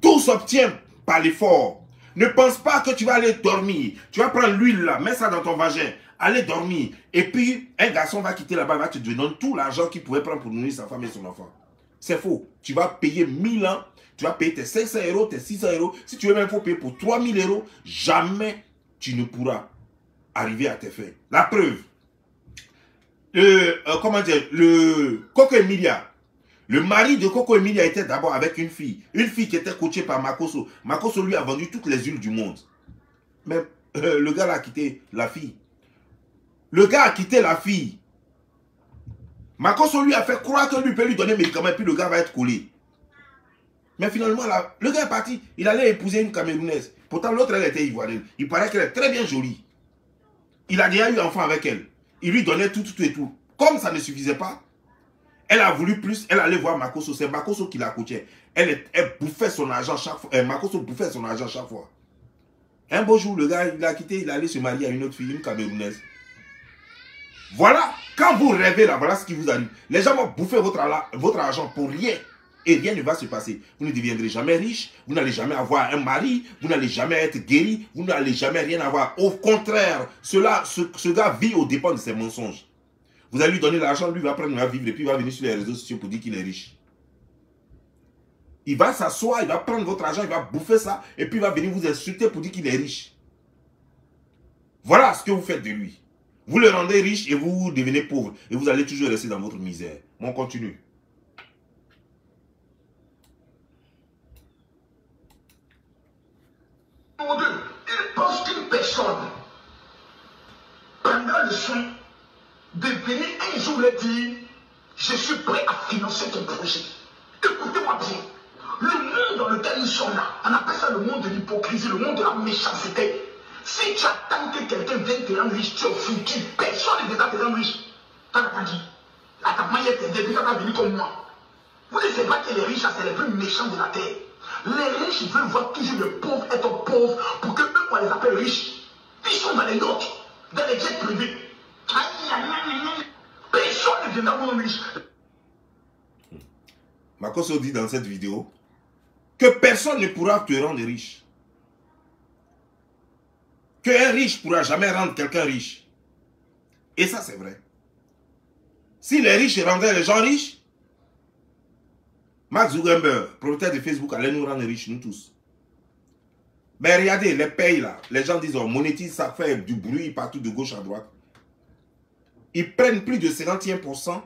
Tout s'obtient par l'effort. Ne pense pas que tu vas aller dormir. Tu vas prendre l'huile là, mets ça dans ton vagin. Allez dormir. Et puis, un garçon va quitter là-bas, va te donner tout l'argent qu'il pouvait prendre pour nourrir sa femme et son enfant. C'est faux. Tu vas payer 1000 ans, tu vas payer tes 500 euros, tes 600 euros. Si tu veux même faut payer pour 3000 euros, jamais tu ne pourras arriver à tes fins. La preuve. Comment dire, le Coco Emilia. Le mari de Coco Emilia était d'abord avec une fille qui était coachée par Makosso. Makosso lui a vendu toutes les huiles du monde. Mais le gars a quitté la fille. Le gars a quitté la fille. Makosso lui a fait croire que lui peut lui donner des médicaments et puis le gars va être collé. Mais finalement, là, le gars est parti. Il allait épouser une Camerounaise. Pourtant, l'autre, elle était ivoirienne. Il paraît qu'elle est très bien jolie. Il a déjà eu un enfant avec elle. Il lui donnait tout et tout. Comme ça ne suffisait pas, elle a voulu plus. Elle allait voir Makosso. C'est Makosso qui la coachait. Elle bouffait son argent chaque fois. Makosso bouffait son argent chaque fois. Un beau jour, le gars, il a quitté. Il est allé se marier à une autre fille, une Camerounaise. Voilà. Quand vous rêvez là, voilà ce qui vous arrive. Les gens vont bouffer votre argent pour rien. Et rien ne va se passer. Vous ne deviendrez jamais riche. Vous n'allez jamais avoir un mari. Vous n'allez jamais être guéri. Vous n'allez jamais rien avoir. Au contraire, ce gars vit aux dépens de ses mensonges. Vous allez lui donner l'argent, lui va prendre, il va vivre et puis il va venir sur les réseaux sociaux pour dire qu'il est riche. Il va s'asseoir, il va prendre votre argent, il va bouffer ça et puis il va venir vous insulter pour dire qu'il est riche. Voilà ce que vous faites de lui. Vous le rendez riche et vous devenez pauvre. Et vous allez toujours rester dans votre misère. Bon, on continue. Il pense qu'une personne prendra le soin de venir un jour leur dire je suis prêt à financer ton projet. Écoutez-moi bien. Le monde dans lequel nous sommes là, on appelle ça le monde de l'hypocrisie, le monde de la méchanceté. Si tu attends que quelqu'un vienne te rendre riche, tu es foutu. Personne ne viendra te rendre riche. Tu n'as pas dit. À ta manière, tu vas venir comme moi. Vous ne savez pas que les riches, c'est les plus méchants de la terre. Les riches veulent voir toujours les pauvres être pauvres pour que eux, on les appelle riches. Ils sont dans les yachts, dans les jets privés. Personne ne viendra vous rendre riche. Makosso dit dans cette vidéo que personne ne pourra te rendre riche. Qu'un riche ne pourra jamais rendre quelqu'un riche. Et ça, c'est vrai. Si les riches rendaient les gens riches, Mark Zuckerberg, propriétaire de Facebook, allait nous rendre riches, nous tous. Mais regardez, les pays là, les gens disent on monétise, ça fait du bruit partout de gauche à droite. Ils prennent plus de 51%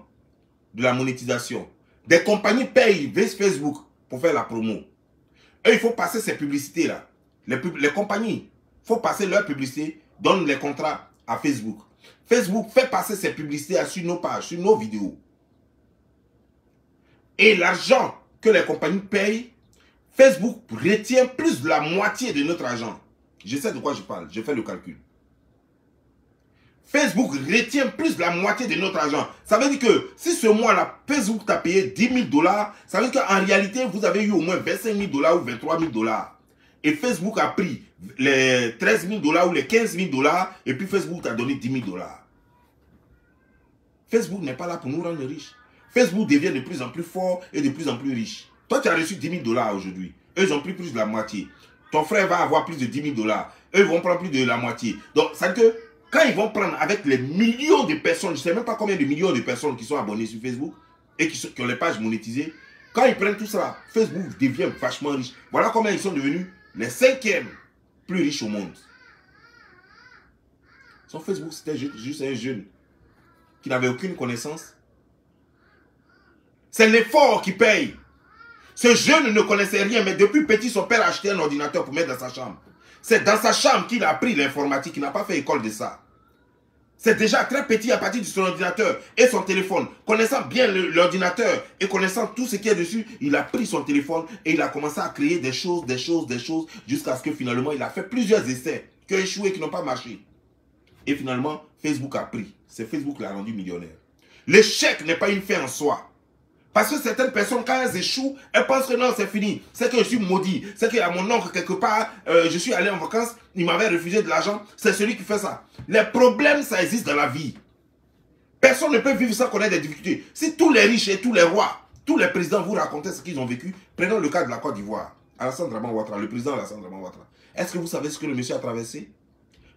de la monétisation. Des compagnies payent Facebook pour faire la promo. Et il faut passer ces publicités là. Les compagnies, il faut passer leur publicité, donnent les contrats à Facebook. Facebook fait passer ces publicités sur nos pages, sur nos vidéos. Et l'argent que les compagnies payent, Facebook retient plus de la moitié de notre argent. Je sais de quoi je parle, je fais le calcul. Facebook retient plus de la moitié de notre argent. Ça veut dire que si ce mois-là, Facebook t'a payé 10 000 $, ça veut dire qu'en réalité, vous avez eu au moins 25 000 $ ou 23 000 $. Et Facebook a pris les 13 000 $ ou les 15 000 $ et puis Facebook t'a donné 10 000 $. Facebook n'est pas là pour nous rendre riches. Facebook devient de plus en plus fort et de plus en plus riche. Toi, tu as reçu 10 000 $ aujourd'hui. Eux, ils ont pris plus de la moitié. Ton frère va avoir plus de 10 000 $. Eux, ils vont prendre plus de la moitié. Donc, ça veut dire que quand ils vont prendre avec les millions de personnes, je ne sais même pas combien de millions de personnes qui sont abonnées sur Facebook et qui ont les pages monétisées, quand ils prennent tout ça, Facebook devient vachement riche. Voilà combien ils sont devenus les 5e plus riches au monde. Son Facebook, c'était juste un jeune qui n'avait aucune connaissance. C'est l'effort qui paye. Ce jeune ne connaissait rien, mais depuis petit, son père a acheté un ordinateur pour mettre dans sa chambre. C'est dans sa chambre qu'il a appris l'informatique, il n'a pas fait école de ça. C'est déjà très petit à partir de son ordinateur et son téléphone. Connaissant bien l'ordinateur et connaissant tout ce qui est dessus, il a pris son téléphone et il a commencé à créer des choses, jusqu'à ce que finalement, il a fait plusieurs essais qui ont échoué, qui n'ont pas marché. Et finalement, Facebook a pris. C'est Facebook qui l'a rendu millionnaire. L'échec n'est pas une fin en soi. Parce que certaines personnes, quand elles échouent, elles pensent que non, c'est fini. C'est que je suis maudit. C'est qu'il y a mon oncle quelque part, je suis allé en vacances, il m'avait refusé de l'argent. C'est celui qui fait ça. Les problèmes, ça existe dans la vie. Personne ne peut vivre sans connaître des difficultés. Si tous les riches et tous les rois, tous les présidents vous racontaient ce qu'ils ont vécu, prenons le cas de la Côte d'Ivoire. Alassane Draman Ouattara, le président Alassane Draman Ouattara. Est-ce que vous savez ce que le monsieur a traversé?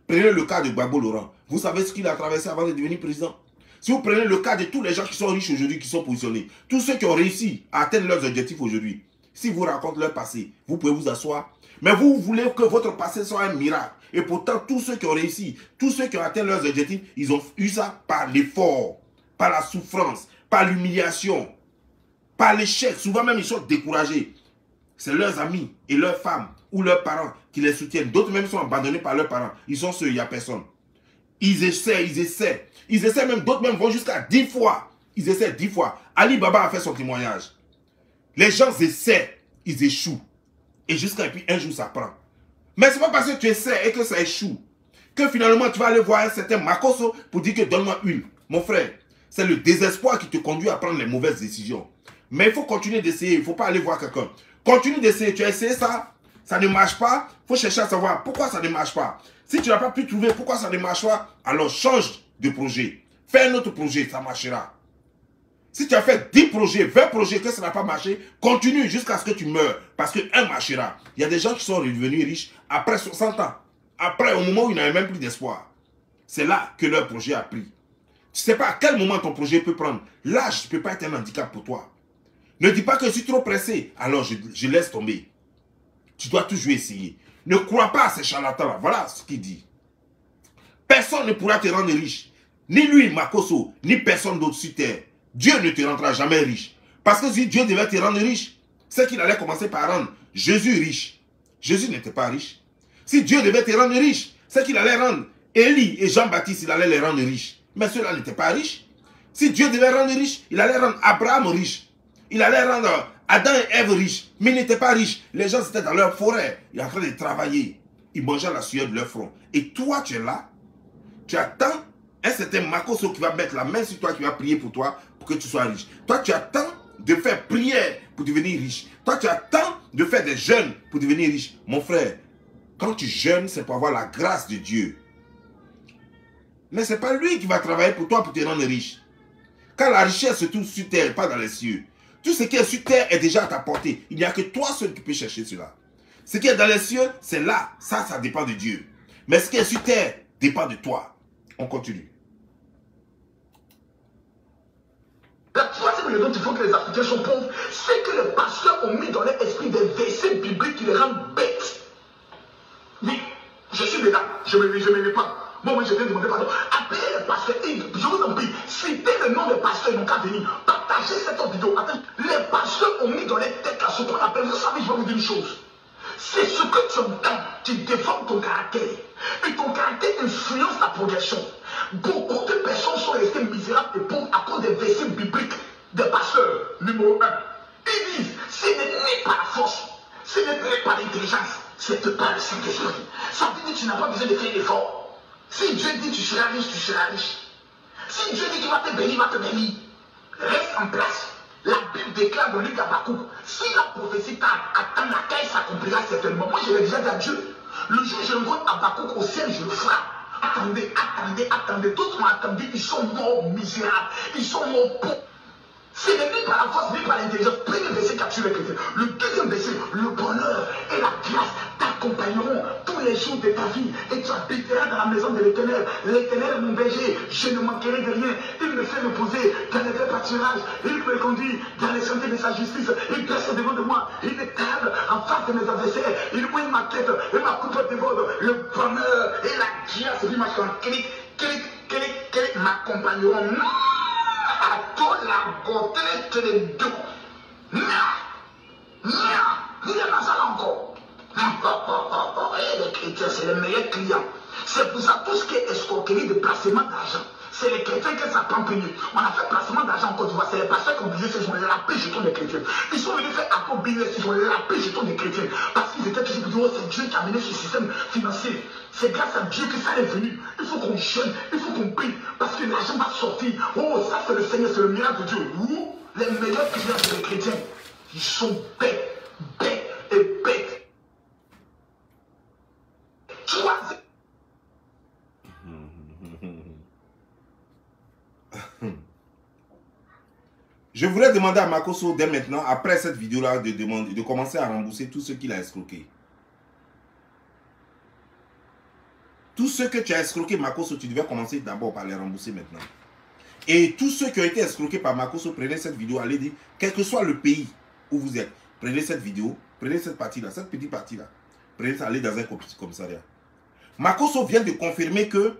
Prenez le cas de Gbagbo Laurent. Vous savez ce qu'il a traversé avant de devenir président? Si vous prenez le cas de tous les gens qui sont riches aujourd'hui, qui sont positionnés, tous ceux qui ont réussi à atteindre leurs objectifs aujourd'hui, si vous racontez leur passé, vous pouvez vous asseoir. Mais vous voulez que votre passé soit un miracle. Et pourtant, tous ceux qui ont réussi, tous ceux qui ont atteint leurs objectifs, ils ont eu ça par l'effort, par la souffrance, par l'humiliation, par l'échec. Souvent même, ils sont découragés. C'est leurs amis et leurs femmes ou leurs parents qui les soutiennent. D'autres même sont abandonnés par leurs parents. Ils sont ceux, il n'y a personne. Ils essaient, ils essaient. Ils essaient même, d'autres même vont jusqu'à 10 fois. Ils essaient 10 fois. Ali Baba a fait son témoignage. Les gens essaient. ils échouent. Et jusqu'à puis un jour ça prend. Mais c'est pas parce que tu essaies et que ça échoue que finalement tu vas aller voir un certain Makosso pour dire que donne-moi huile. Mon frère, c'est le désespoir qui te conduit à prendre les mauvaises décisions. Mais il faut continuer d'essayer, il ne faut pas aller voir quelqu'un. Continue d'essayer, tu as essayé ça, ça ne marche pas, il faut chercher à savoir pourquoi ça ne marche pas. Si tu n'as pas pu trouver pourquoi ça ne marche pas, alors change de projet. Fais un autre projet, ça marchera. Si tu as fait 10 projets, 20 projets, que ça n'a pas marché, continue jusqu'à ce que tu meurs. Parce qu'un marchera. Il y a des gens qui sont redevenus riches après 60 ans. Après, au moment où ils n'avaient même plus d'espoir. C'est là que leur projet a pris. Tu ne sais pas à quel moment ton projet peut prendre. L'âge ne peut pas être un handicap pour toi. Ne dis pas que je suis trop pressé. Alors je laisse tomber. Tu dois toujours essayer. Ne crois pas à ces charlatans-là. Voilà ce qu'il dit. Personne ne pourra te rendre riche. Ni lui, Makosso, ni personne d'autre sur terre. Dieu ne te rendra jamais riche. Parce que si Dieu devait te rendre riche, c'est qu'il allait commencer par rendre Jésus riche. Jésus n'était pas riche. Si Dieu devait te rendre riche, c'est qu'il allait rendre Élie et Jean-Baptiste, il allait les rendre riches. Mais ceux-là n'étaient pas riches. Si Dieu devait rendre riche, il allait rendre Abraham riche. Il allait rendre Adam et Ève riches. Mais ils n'étaient pas riches. Les gens étaient dans leur forêt. Ils étaient en train de travailler. Ils mangeaient la sueur de leur front. Et toi, tu es là. Tu attends un certain Makosso qui va mettre la main sur toi, qui va prier pour toi, pour que tu sois riche. Toi, tu attends de faire prière pour devenir riche. Toi, tu attends de faire des jeûnes pour devenir riche. Mon frère, quand tu jeûnes, c'est pour avoir la grâce de Dieu. Mais ce n'est pas lui qui va travailler pour toi pour te rendre riche. Car la richesse se trouve sur terre, pas dans les cieux. Tout ce qui est sur terre est déjà à ta portée. Il n'y a que toi seul qui peux chercher cela. Ce qui est dans les cieux, c'est là. Ça dépend de Dieu. Mais ce qui est sur terre dépend de toi. On continue. La troisième raison dont il faut que les Africains sont pauvres, c'est que les pasteurs ont mis dans leur esprit des versets bibliques qui les rendent bêtes. Oui, je suis dedans, je ne me pas. Moi, je viens demander pardon. Appelez les pasteurs, je vous en prie, citez le nom des pasteurs, ils n'ont qu'à venir. Partagez cette vidéo. Attends, les pasteurs ont mis dans leur tête ce qu'on appelle, vous savez, je vais vous dire une chose. C'est ce que tu entends, tu défends ton caractère. Et ton caractère influence ta progression. Beaucoup de personnes sont restées misérables et pauvres à cause des versets bibliques des pasteurs. Numéro 1. Ils disent, ce n'est ni par la force, ce n'est ni par l'intelligence, c'est par le Saint-Esprit. Ça veut dire que tu n'as pas besoin de faire l'effort. Si Dieu dit tu seras riche, tu seras riche. Si Dieu dit qu'il va te bénir, il va te bénir. Reste en place. La Bible déclare dans le livre d'Habakkuk, si la prophétie attend laquelle s'accomplira certainement. Moi, je l'ai déjà dit à Dieu. Le jour où je rencontre Habakkuk au ciel, je le frappe. Attendez, attendez, attendez. D'autres m'ont attendu, ils sont morts misérables. Ils sont morts pauvres. Ce n'est ni par la force, ni par l'intelligence. Premier verset capture les chrétiens. Le deuxième verset, le bonheur et la grâce t'accompagneront tous les jours de ta vie. Et tu habiteras dans la maison de l'Éternel. L'Éternel est mon berger, je ne manquerai de rien. Il me fait reposer dans les verts pâturages. Il me conduit dans les sentiers de sa justice. Il dresse devant de moi. Il me table en face de mes adversaires. Il mouille ma tête et ma coupe déborde. Le bonheur et la grâce, il marche en clic, clic, clic, clic, m'accompagneront. À toi la beauté que les deux. Il y a ça encore. Les chrétiens, c'est les meilleurs clients. C'est pour ça tout ce qui est escroquerie de placement d'argent. C'est les chrétiens que ça prend payé. On a fait placement d'argent en Côte d'Ivoire. C'est les pasteurs qui ont dit qu'ils ont lapé jetons des chrétiens. Ils sont venus faire Accor Business, ils ont lapé jetons des chrétiens. Parce qu'ils étaient toujours dit, oh, c'est Dieu qui a mené ce système financier. C'est grâce à Dieu que ça est venu. Il faut qu'on jeûne, il faut qu'on prie. Parce que l'argent va sortir. Oh, ça c'est le Seigneur, c'est le miracle de Dieu. Où les meilleurs clients, c'est les chrétiens. Ils sont bêtes, bêtes et bêtes. Je voulais demander à Makosso dès maintenant, après cette vidéo-là, de commencer à rembourser tout ce qu'il a escroqué. Tout ce que tu as escroqué, Makosso, tu devais commencer d'abord par les rembourser maintenant. Et tous ceux qui ont été escroqués par Makosso, prenez cette vidéo, allez dire, quel que soit le pays où vous êtes, prenez cette vidéo, prenez cette partie-là, cette petite partie-là, prenez ça, allez dans un commissariat. Makosso vient de confirmer que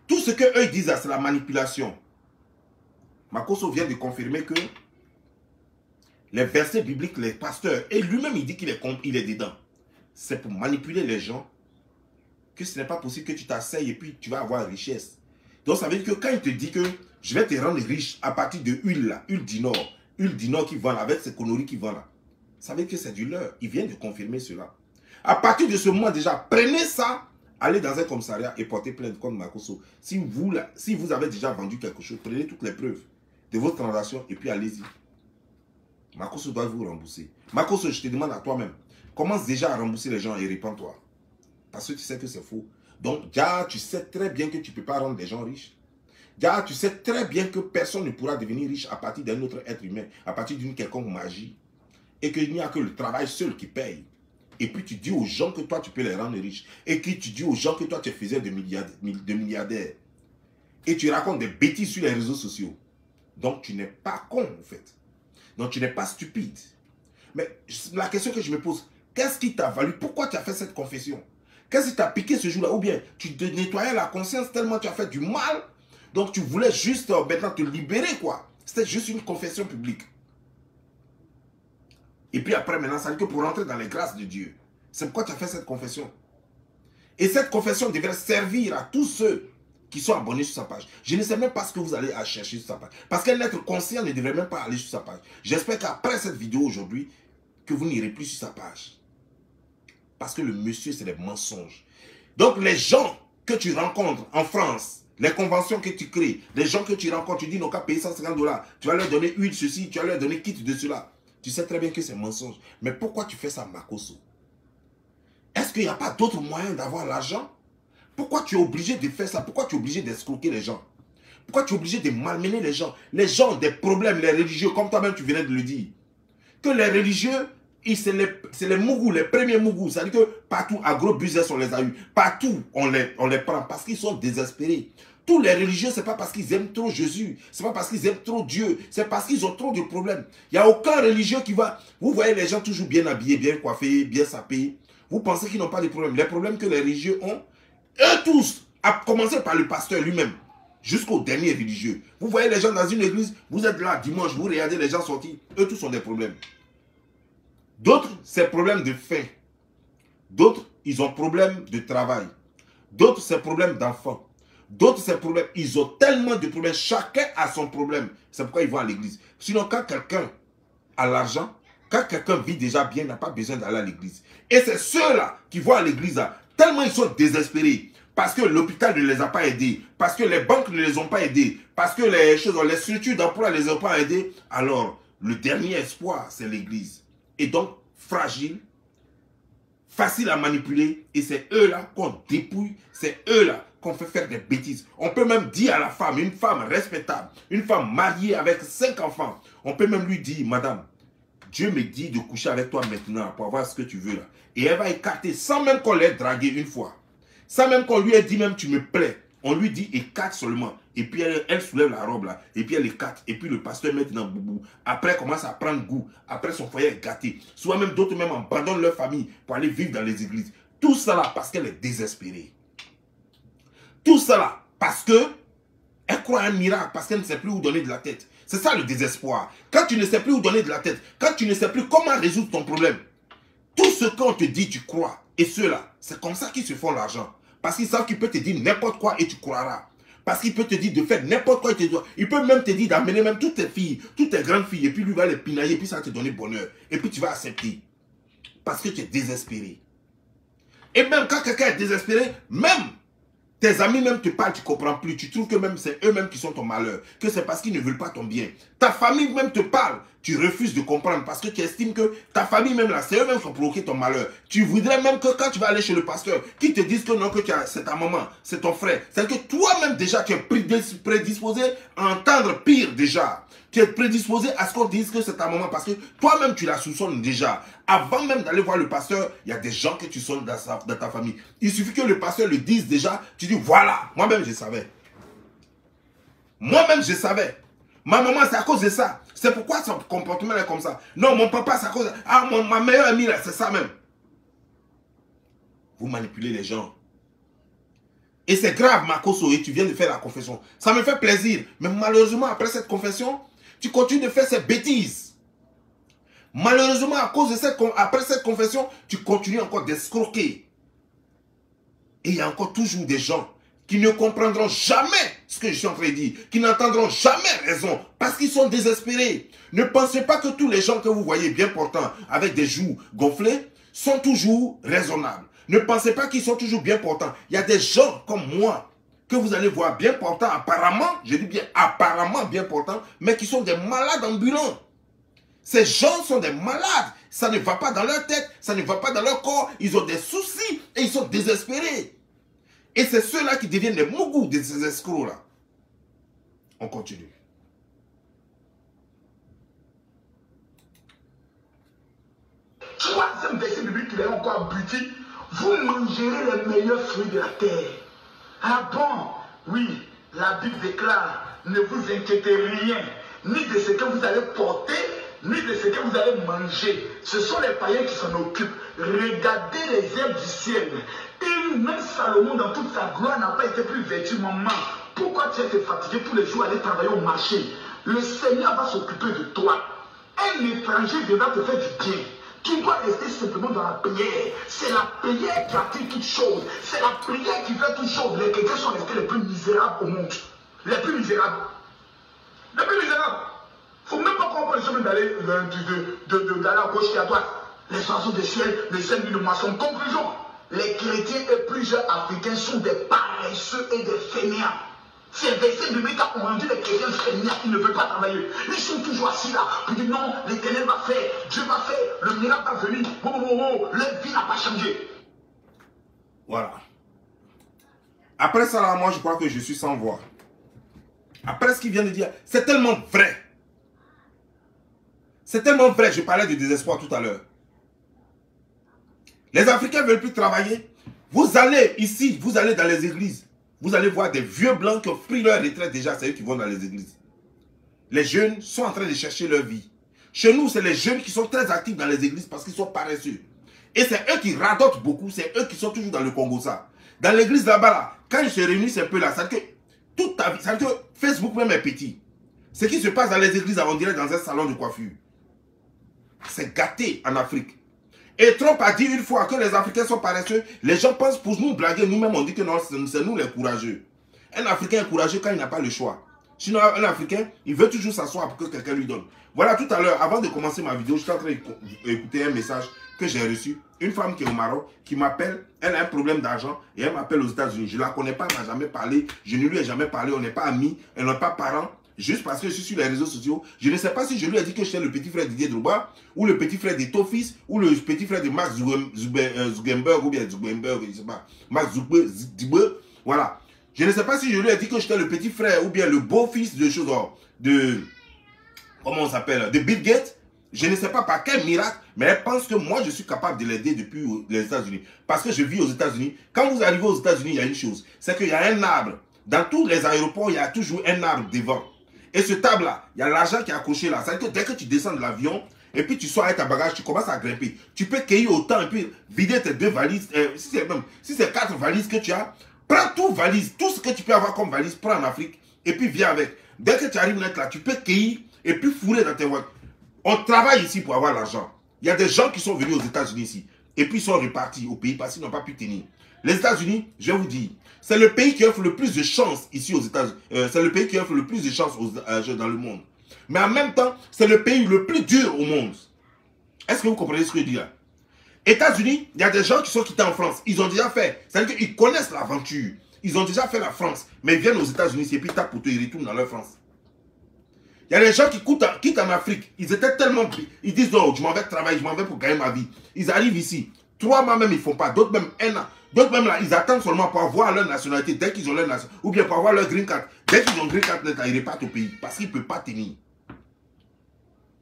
tout ce qu'eux disent, c'est la manipulation. Makosso vient de confirmer que les versets bibliques, les pasteurs, et lui-même il dit qu'il est dedans. C'est pour manipuler les gens, que ce n'est pas possible que tu t'asseyes et puis tu vas avoir richesse. Donc ça veut dire que quand il te dit que je vais te rendre riche à partir de huile là, huile du Nord qui vend là, avec ces conneries qui vend là. Ça veut dire que c'est du leurre. Il vient de confirmer cela. À partir de ce moment déjà, prenez ça, allez dans un commissariat et portez plainte contre Makosso. Si vous avez déjà vendu quelque chose, prenez toutes les preuves de votre transaction et puis allez-y. Makosso doit vous rembourser. Makosso, je te demande à toi-même, commence déjà à rembourser les gens et répands-toi. Parce que tu sais que c'est faux. Donc, déjà, tu sais très bien que tu ne peux pas rendre les gens riches. Déjà, tu sais très bien que personne ne pourra devenir riche à partir d'un autre être humain, à partir d'une quelconque magie. Et qu'il n'y a que le travail seul qui paye. Et puis tu dis aux gens que toi tu peux les rendre riches. Et que tu dis aux gens que toi tu faisais de milliardaires. Et tu racontes des bêtises sur les réseaux sociaux. Donc tu n'es pas con en fait. Donc tu n'es pas stupide. Mais la question que je me pose, qu'est-ce qui t'a valu? Pourquoi tu as fait cette confession? Qu'est-ce qui t'a piqué ce jour-là? Ou bien tu te nettoyais la conscience tellement tu as fait du mal. Donc tu voulais juste maintenant te libérer quoi. C'était juste une confession publique. Et puis après, maintenant, ça n'est que pour rentrer dans les grâces de Dieu. C'est pourquoi tu as fait cette confession. Et cette confession devrait servir à tous ceux qui sont abonnés sur sa page. Je ne sais même pas ce que vous allez chercher sur sa page. Parce qu'un être conscient ne devrait même pas aller sur sa page. J'espère qu'après cette vidéo aujourd'hui, que vous n'irez plus sur sa page. Parce que le monsieur, c'est des mensonges. Donc les gens que tu rencontres en France, les conventions que tu crées, les gens que tu rencontres, tu dis, non, qu'à payer 150 $, tu vas leur donner huile, ceci, tu vas leur donner kit de cela. Tu sais très bien que c'est mensonge. Mais pourquoi tu fais ça, Makosso? Est-ce qu'il n'y a pas d'autre moyen d'avoir l'argent? Pourquoi tu es obligé de faire ça? Pourquoi tu es obligé d'escroquer les gens? Pourquoi tu es obligé de malmener les gens? Les gens ont des problèmes, les religieux, comme toi-même tu venais de le dire. Que les religieux, c'est les mougous, les premiers mougous. C'est-à-dire que partout, à gros business, on les a eu. Partout, on les prend parce qu'ils sont désespérés. Tous les religieux, ce n'est pas parce qu'ils aiment trop Jésus. Ce n'est pas parce qu'ils aiment trop Dieu. C'est parce qu'ils ont trop de problèmes. Il n'y a aucun religieux qui va... Vous voyez les gens toujours bien habillés, bien coiffés, bien sapés. Vous pensez qu'ils n'ont pas de problèmes. Les problèmes que les religieux ont, eux tous, à commencer par le pasteur lui-même, jusqu'au dernier religieux. Vous voyez les gens dans une église, vous êtes là dimanche, vous regardez les gens sortir. Eux tous ont des problèmes. D'autres, c'est problème de faim. D'autres, ils ont problème de travail. D'autres, c'est problème d'enfant. D'autres, c'est problème. Ils ont tellement de problèmes. Chacun a son problème. C'est pourquoi ils vont à l'église. Sinon, quand quelqu'un a l'argent, quand quelqu'un vit déjà bien, il n'a pas besoin d'aller à l'église. Et c'est ceux-là qui vont à l'église, tellement ils sont désespérés. Parce que l'hôpital ne les a pas aidés. Parce que les banques ne les ont pas aidés. Parce que les structures d'emploi ne les ont pas aidés. Alors, le dernier espoir, c'est l'église. Et donc, fragile, facile à manipuler. Et c'est eux-là qu'on dépouille. C'est eux-là qu'on fait faire des bêtises. On peut même dire à la femme, une femme respectable, une femme mariée avec 5 enfants, on peut même lui dire, madame, Dieu me dit de coucher avec toi maintenant pour avoir ce que tu veux là. Et elle va écarter sans même qu'on l'ait dragué une fois. Sans même qu'on lui ait dit même tu me plais. On lui dit écarte seulement. Et puis elle soulève la robe là. Et puis elle écarte. Et puis le pasteur met dans boubou. Après elle commence à prendre goût. Après son foyer est gâté. Soit même d'autres même abandonnent leur famille pour aller vivre dans les églises. Tout ça là parce qu'elle est désespérée. Tout ça là parce que elle croit à un miracle. Parce qu'elle ne sait plus où donner de la tête. C'est ça le désespoir. Quand tu ne sais plus où donner de la tête. Quand tu ne sais plus comment résoudre ton problème. Tout ce qu'on te dit, tu crois. Et ceux-là, c'est comme ça qu'ils se font l'argent. Parce qu'ils savent qu'il peut te dire n'importe quoi et tu croiras. Parce qu'il peut te dire de faire n'importe quoi et tu dois. Il peut même te dire d'amener même toutes tes filles, toutes tes grandes filles, et puis lui va les pinailler, et puis ça va te donner bonheur. Et puis tu vas accepter. Parce que tu es désespéré. Et même quand quelqu'un est désespéré, même tes amis même te parlent, tu ne comprends plus. Tu trouves que même c'est eux-mêmes qui sont ton malheur. Que c'est parce qu'ils ne veulent pas ton bien. Ta famille même te parle. Tu refuses de comprendre parce que tu estimes que ta famille même là, c'est eux-mêmes qui ont provoqué ton malheur. Tu voudrais même que quand tu vas aller chez le pasteur, qu'ils te disent que non, que c'est ta maman, c'est ton frère. C'est que toi-même déjà, tu es prédisposé à entendre pire déjà. Tu es prédisposé à ce qu'on dise que c'est ta maman parce que toi-même tu la soupçonnes déjà. Avant même d'aller voir le pasteur, il y a des gens que tu sonnes dans ta famille. Il suffit que le pasteur le dise déjà, tu dis voilà, moi-même je savais. Moi-même je savais. Ma maman c'est à cause de ça. C'est pourquoi son comportement est comme ça. Non, mon papa c'est à cause de... Ah, ma meilleure amie là, c'est ça même. Vous manipulez les gens. Et c'est grave, Makosso, et tu viens de faire la confession. Ça me fait plaisir. Mais malheureusement, après cette confession, tu continues de faire ces bêtises. Malheureusement, à cause de après cette confession, tu continues encore d'escroquer. Et il y a encore toujours des gens qui ne comprendront jamais ce que je suis en train de dire, qui n'entendront jamais raison, parce qu'ils sont désespérés. Ne pensez pas que tous les gens que vous voyez bien portants, avec des joues gonflées, sont toujours raisonnables. Ne pensez pas qu'ils sont toujours bien portants. Il y a des gens comme moi, que vous allez voir bien portants, apparemment, je dis bien apparemment bien portants, mais qui sont des malades ambulants. Ces gens sont des malades. Ça ne va pas dans leur tête, ça ne va pas dans leur corps. Ils ont des soucis et ils sont désespérés. Et c'est ceux-là qui deviennent les mougous de ces escrocs-là. On continue. Troisième verset biblique qu'il est encore abouti. Vous mangerez les meilleurs fruits de la terre. Ah bon? Oui, la Bible déclare, ne vous inquiétez rien, ni de ce que vous allez porter, ni de ce que vous allez manger. Ce sont les païens qui s'en occupent. Regardez les herbes du ciel. Et même Salomon, dans toute sa gloire, n'a pas été plus vêtu. Maman, pourquoi tu es fatigué tous les jours à aller travailler au marché? Le Seigneur va s'occuper de toi. Un étranger devra te faire du bien. Tu dois rester simplement dans la prière. C'est la prière qui attire toutes choses. C'est la prière qui fait toutes choses. Les chrétiens sont restés les plus misérables au monde. Les plus misérables. Les plus misérables. Il ne faut même pas comprendre les choses d'aller à gauche et à droite. Les oiseaux du ciel, les semis de moisson. Conclusion. Les chrétiens et plusieurs Africains sont des paresseux et des fainéants. Ces versets bibliques ont rendu les chrétiens fainéants qui ne veulent pas travailler. Ils sont toujours assis là pour dire non, l'Éternel va faire, Dieu va faire, le miracle va venir. Leur vie n'a pas changé. Voilà. Après ça, là, moi, je crois que je suis sans voix. Après ce qu'il vient de dire, c'est tellement vrai. C'est tellement vrai. Je parlais de désespoir tout à l'heure. Les Africains ne veulent plus travailler. Vous allez ici, vous allez dans les églises. Vous allez voir des vieux blancs qui ont pris leur retraite déjà, c'est eux qui vont dans les églises. Les jeunes sont en train de chercher leur vie. Chez nous, c'est les jeunes qui sont très actifs dans les églises parce qu'ils sont paresseux. Et c'est eux qui radotent beaucoup, c'est eux qui sont toujours dans le Congo ça. Dans l'église là-bas, là, quand ils se réunissent un peu là, c'est que toute ta vie, c'est que Facebook même est petit. Ce qui se passe dans les églises, on dirait dans un salon de coiffure. C'est gâté en Afrique. Et Trump a dit une fois que les Africains sont paresseux. Les gens pensent pour nous blaguer. Nous-mêmes, on dit que non, c'est nous les courageux. Un Africain est courageux quand il n'a pas le choix. Sinon, un Africain, il veut toujours s'asseoir pour que quelqu'un lui donne. Voilà, tout à l'heure, avant de commencer ma vidéo, j'étais en train d'écouter un message que j'ai reçu. Une femme qui est au Maroc, qui m'appelle. Elle a un problème d'argent et elle m'appelle aux États-Unis. Je ne la connais pas, elle ne m'a jamais parlé. Je ne lui ai jamais parlé. On n'est pas amis. Elle n'est pas parents. Juste parce que je suis sur les réseaux sociaux, je ne sais pas si je lui ai dit que j'étais le petit frère de Didier Drogba, ou le petit frère de Tofis, ou le petit frère de Mark Zuckerberg, ou bien Zuckerberg, je ne sais pas, Mark Zuckerberg, voilà. Je ne sais pas si je lui ai dit que j'étais le petit frère, ou bien le beau-fils comment on s'appelle, de Bill Gates. Je ne sais pas par quel miracle, mais elle pense que moi, je suis capable de l'aider depuis les États-Unis. Parce que je vis aux États-Unis. Quand vous arrivez aux États-Unis, il y a une chose, c'est qu'il y a un arbre. Dans tous les aéroports, il y a toujours un arbre devant. Et ce table-là, il y a l'argent qui est accroché là. C'est-à-dire que dès que tu descends de l'avion, et puis tu sors avec ta bagage, tu commences à grimper. Tu peux cueillir autant et puis vider tes 2 valises. Si c'est 4 valises que tu as, prends tout valise. Tout ce que tu peux avoir comme valise, prends en Afrique. Et puis viens avec. Dès que tu arrives là, tu peux cueillir et puis fourrer dans tes voitures. On travaille ici pour avoir l'argent. Il y a des gens qui sont venus aux États-Unis ici. Et puis ils sont repartis au pays parce qu'ils n'ont pas pu tenir. Les États-Unis, je vais vous dire, c'est le pays qui offre le plus de chances ici aux États-Unis. C'est le pays qui offre le plus de chances dans le monde. Mais en même temps, c'est le pays le plus dur au monde. Est-ce que vous comprenez ce que je dis là? États-Unis, il y a des gens qui sont quittés en France. Ils ont déjà fait. C'est-à-dire qu'ils connaissent l'aventure. Ils ont déjà fait la France. Mais ils viennent aux États-Unis et puis tapent pour ils retournent dans leur France. Il y a des gens qui quittent en Afrique. Ils étaient tellement... Ils disent non, je m'en vais travailler, je m'en vais pour gagner ma vie. Ils arrivent ici. 3 mois même, ils ne font pas. D'autres même 1 an. D'autres même là, ils attendent seulement pour avoir leur nationalité dès qu'ils ont leur nationalité. Ou bien pour avoir leur green card. Dès qu'ils ont green card, ils repartent au pays. Parce qu'ils ne peuvent pas tenir.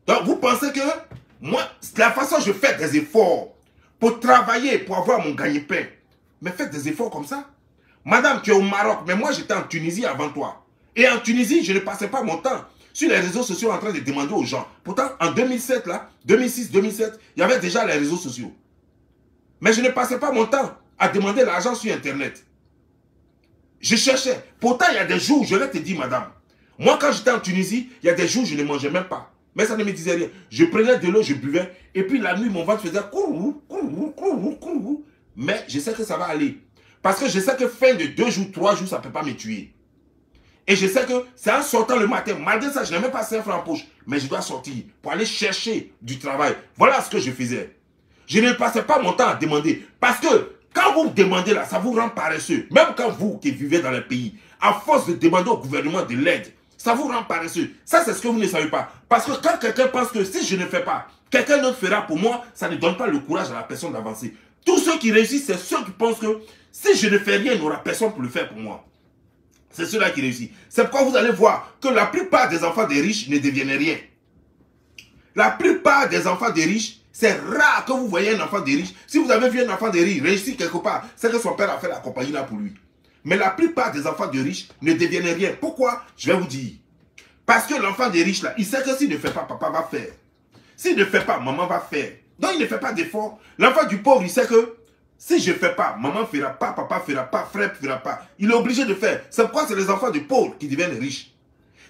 Donc vous pensez que moi, la façon dont je fais des efforts pour travailler, pour avoir mon gagne-pain. Mais faites des efforts comme ça. Madame, tu es au Maroc, mais moi j'étais en Tunisie avant toi. Et en Tunisie, je ne passais pas mon temps sur les réseaux sociaux en train de demander aux gens. Pourtant, en 2007, là, 2006, 2007, il y avait déjà les réseaux sociaux. Mais je ne passais pas mon temps à demander l'argent sur Internet. Je cherchais. Pourtant, il y a des jours, je vais te dire, madame, moi, quand j'étais en Tunisie, il y a des jours, je ne mangeais même pas. Mais ça ne me disait rien. Je prenais de l'eau, je buvais. Et puis, la nuit, mon ventre faisait courou, courou, courou, courou. Mais je sais que ça va aller. Parce que je sais que fin de 2 jours, 3 jours, ça ne peut pas me tuer. Et je sais que c'est en sortant le matin. Malgré ça, je n'ai même pas 5 francs en poche. Mais je dois sortir pour aller chercher du travail. Voilà ce que je faisais. Je ne passais pas mon temps à demander. Parce que quand vous demandez là, ça vous rend paresseux. Même quand vous qui vivez dans le pays, à force de demander au gouvernement de l'aide, ça vous rend paresseux. Ça, c'est ce que vous ne savez pas. Parce que quand quelqu'un pense que si je ne fais pas, quelqu'un d'autre fera pour moi, ça ne donne pas le courage à la personne d'avancer. Tous ceux qui réussissent, c'est ceux qui pensent que si je ne fais rien, il n'y aura personne pour le faire pour moi. C'est ceux-là qui réussissent. C'est pourquoi vous allez voir que la plupart des enfants des riches ne deviennent rien. La plupart des enfants des riches, c'est rare que vous voyez un enfant des riches. Si vous avez vu un enfant des riches réussir quelque part, c'est que son père a fait la compagnie là pour lui. Mais la plupart des enfants des riches ne deviennent rien. Pourquoi? Je vais vous dire. Parce que l'enfant des riches là, il sait que s'il ne fait pas, papa va faire. S'il ne fait pas, maman va faire. Donc il ne fait pas d'effort. L'enfant du pauvre, il sait que si je ne fais pas, maman ne fera pas, papa ne fera pas, frère ne fera pas. Il est obligé de faire. C'est pourquoi c'est les enfants du pauvre qui deviennent riches.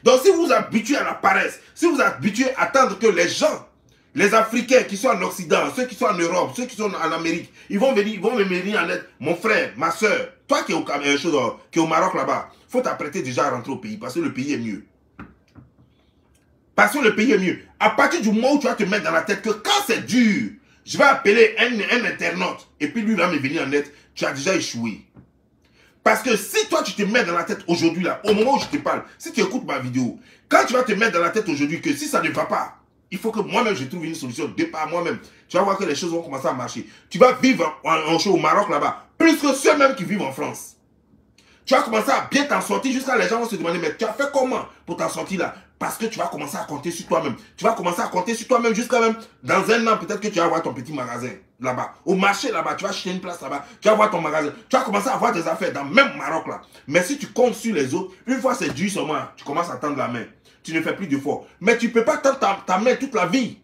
Donc si vous habituez à la paresse, si vous habituez à attendre que les gens, les Africains qui sont en Occident, ceux qui sont en Europe, ceux qui sont en Amérique, ils vont me venir en aide. Mon frère, ma soeur, toi qui es au Maroc là-bas, il faut t'apprêter déjà à rentrer au pays parce que le pays est mieux. Parce que le pays est mieux. À partir du moment où tu vas te mettre dans la tête que quand c'est dur, je vais appeler un internaute et puis lui va me venir en aide, tu as déjà échoué. Parce que si toi tu te mets dans la tête aujourd'hui là, au moment où je te parle, si tu écoutes ma vidéo, quand tu vas te mettre dans la tête aujourd'hui que si ça ne va pas, il faut que moi-même je trouve une solution de par moi-même. Tu vas voir que les choses vont commencer à marcher. Tu vas vivre au Maroc là-bas, plus que ceux-mêmes qui vivent en France. Tu vas commencer à bien t'en sortir jusqu'à les gens vont se demander, mais tu as fait comment pour t'en sortir là? Parce que tu vas commencer à compter sur toi-même. Tu vas commencer à compter sur toi-même jusqu'à même dans un an, peut-être que tu vas avoir ton petit magasin là-bas. Au marché là-bas, tu vas acheter une place là-bas, tu vas avoir ton magasin. Tu vas commencer à avoir des affaires dans le même Maroc là. Mais si tu comptes sur les autres, une fois c'est dur seulement, tu commences à tendre la main. Tu ne fais plus d'efforts. Mais tu ne peux pas tendre ta main toute la vie.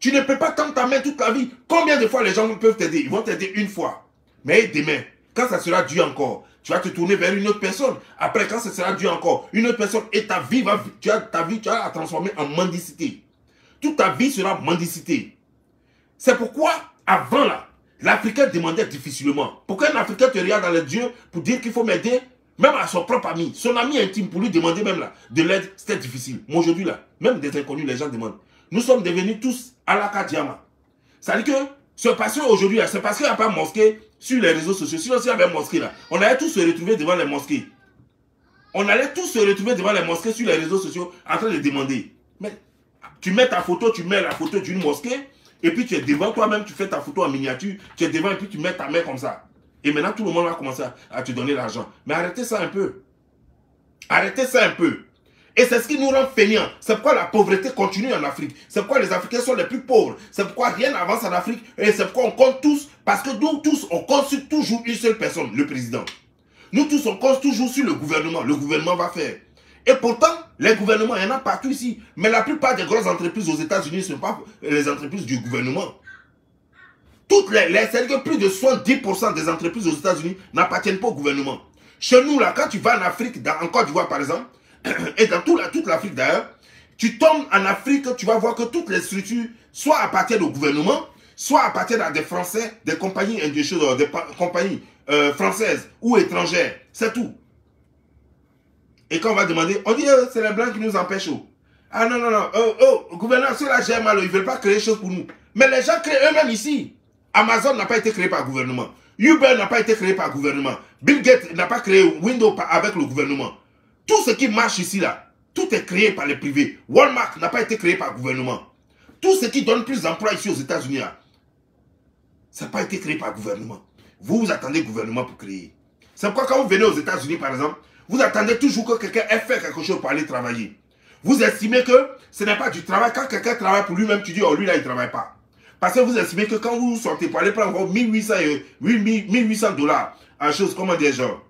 Tu ne peux pas tendre ta main toute la vie. Combien de fois les gens peuvent t'aider? Ils vont t'aider une fois. Mais demain, quand ça sera dur encore, tu vas te tourner vers une autre personne. Après, quand ça sera dur encore, une autre personne. Et ta vie, tu vas la transformer en mendicité. Toute ta vie sera mendicité. C'est pourquoi, avant là, l'Africain demandait difficilement. Pourquoi un Africain te regarde dans les yeux pour dire qu'il faut m'aider? Même à son propre ami, son ami intime, pour lui demander même là, de l'aide, c'était difficile. Mais aujourd'hui là, même des inconnus, les gens demandent. Nous sommes devenus tous à la Kadiama. Ça veut dire que ce passé aujourd'hui, c'est parce qu'il n'y a pas de mosquée sur les réseaux sociaux. Sinon, s'il y avait une mosquée là, on allait tous se retrouver devant les mosquées. On allait tous se retrouver devant les mosquées sur les réseaux sociaux en train de demander. Mais tu mets ta photo, tu mets la photo d'une mosquée, et puis tu es devant toi-même, tu fais ta photo en miniature, tu es devant et puis tu mets ta main comme ça. Et maintenant, tout le monde va commencer à te donner l'argent. Mais arrêtez ça un peu. Arrêtez ça un peu. Et c'est ce qui nous rend feignants. C'est pourquoi la pauvreté continue en Afrique. C'est pourquoi les Africains sont les plus pauvres. C'est pourquoi rien n'avance en Afrique. Et c'est pourquoi on compte tous. Parce que nous tous, on compte sur toujours une seule personne, le président. Nous tous, on compte toujours sur le gouvernement. Le gouvernement va faire. Et pourtant, les gouvernements, il y en a partout ici. Mais la plupart des grosses entreprises aux États-Unis ne sont pas les entreprises du gouvernement. Toutes c'est-à-dire que plus de 70% des entreprises aux États-Unis n'appartiennent pas au gouvernement. Chez nous, là, quand tu vas en Afrique, en Côte d'Ivoire par exemple, et dans toute l'Afrique d'ailleurs, tu tombes en Afrique, tu vas voir que toutes les structures, soit appartiennent au gouvernement, soit appartiennent à des Français, des compagnies, françaises ou étrangères. C'est tout. Et quand on va demander, on dit, c'est les Blancs qui nous empêchent. Ah non, non, non, gouverneur, ceux-là gèrent mal, ils ne veulent pas créer des choses pour nous. Mais les gens créent eux-mêmes ici. Amazon n'a pas été créé par le gouvernement. Uber n'a pas été créé par le gouvernement. Bill Gates n'a pas créé Windows avec le gouvernement. Tout ce qui marche ici, là, tout est créé par les privés. Walmart n'a pas été créé par le gouvernement. Tout ce qui donne plus d'emplois ici aux États-Unis, ça n'a pas été créé par le gouvernement. Vous attendez le gouvernement pour créer. C'est pourquoi quand vous venez aux États-Unis, par exemple, vous attendez toujours que quelqu'un ait fait quelque chose pour aller travailler. Vous estimez que ce n'est pas du travail. Quand quelqu'un travaille pour lui-même, tu dis, oh, lui, là, il ne travaille pas. Parce que vous estimez que quand vous sortez pour aller prendre 1800 $, en chose, comment dire, genre,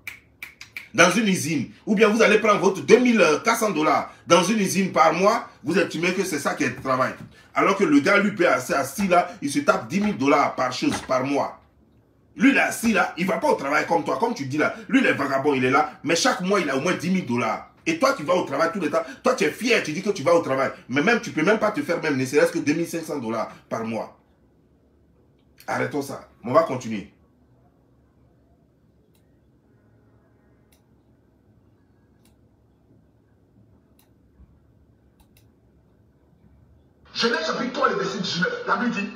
dans une usine, ou bien vous allez prendre votre 2400 $ dans une usine par mois, vous estimez que c'est ça qui est le travail. Alors que le gars, lui, peut assez assis là, il se tape 10 000 $ par chose, par mois. Lui, il est assis là, il ne va pas au travail comme toi, comme tu dis là. Lui, il est vagabond, il est là, mais chaque mois, il a au moins 10 000 $. Et toi, tu vas au travail tout le temps. Toi, tu es fier, tu dis que tu vas au travail. Mais même, tu ne peux même pas te faire même, ne serait-ce que 2500 $ par mois. Arrêtons ça. On va continuer. Genèse chapitre 3, le verset 19. La Bible dit,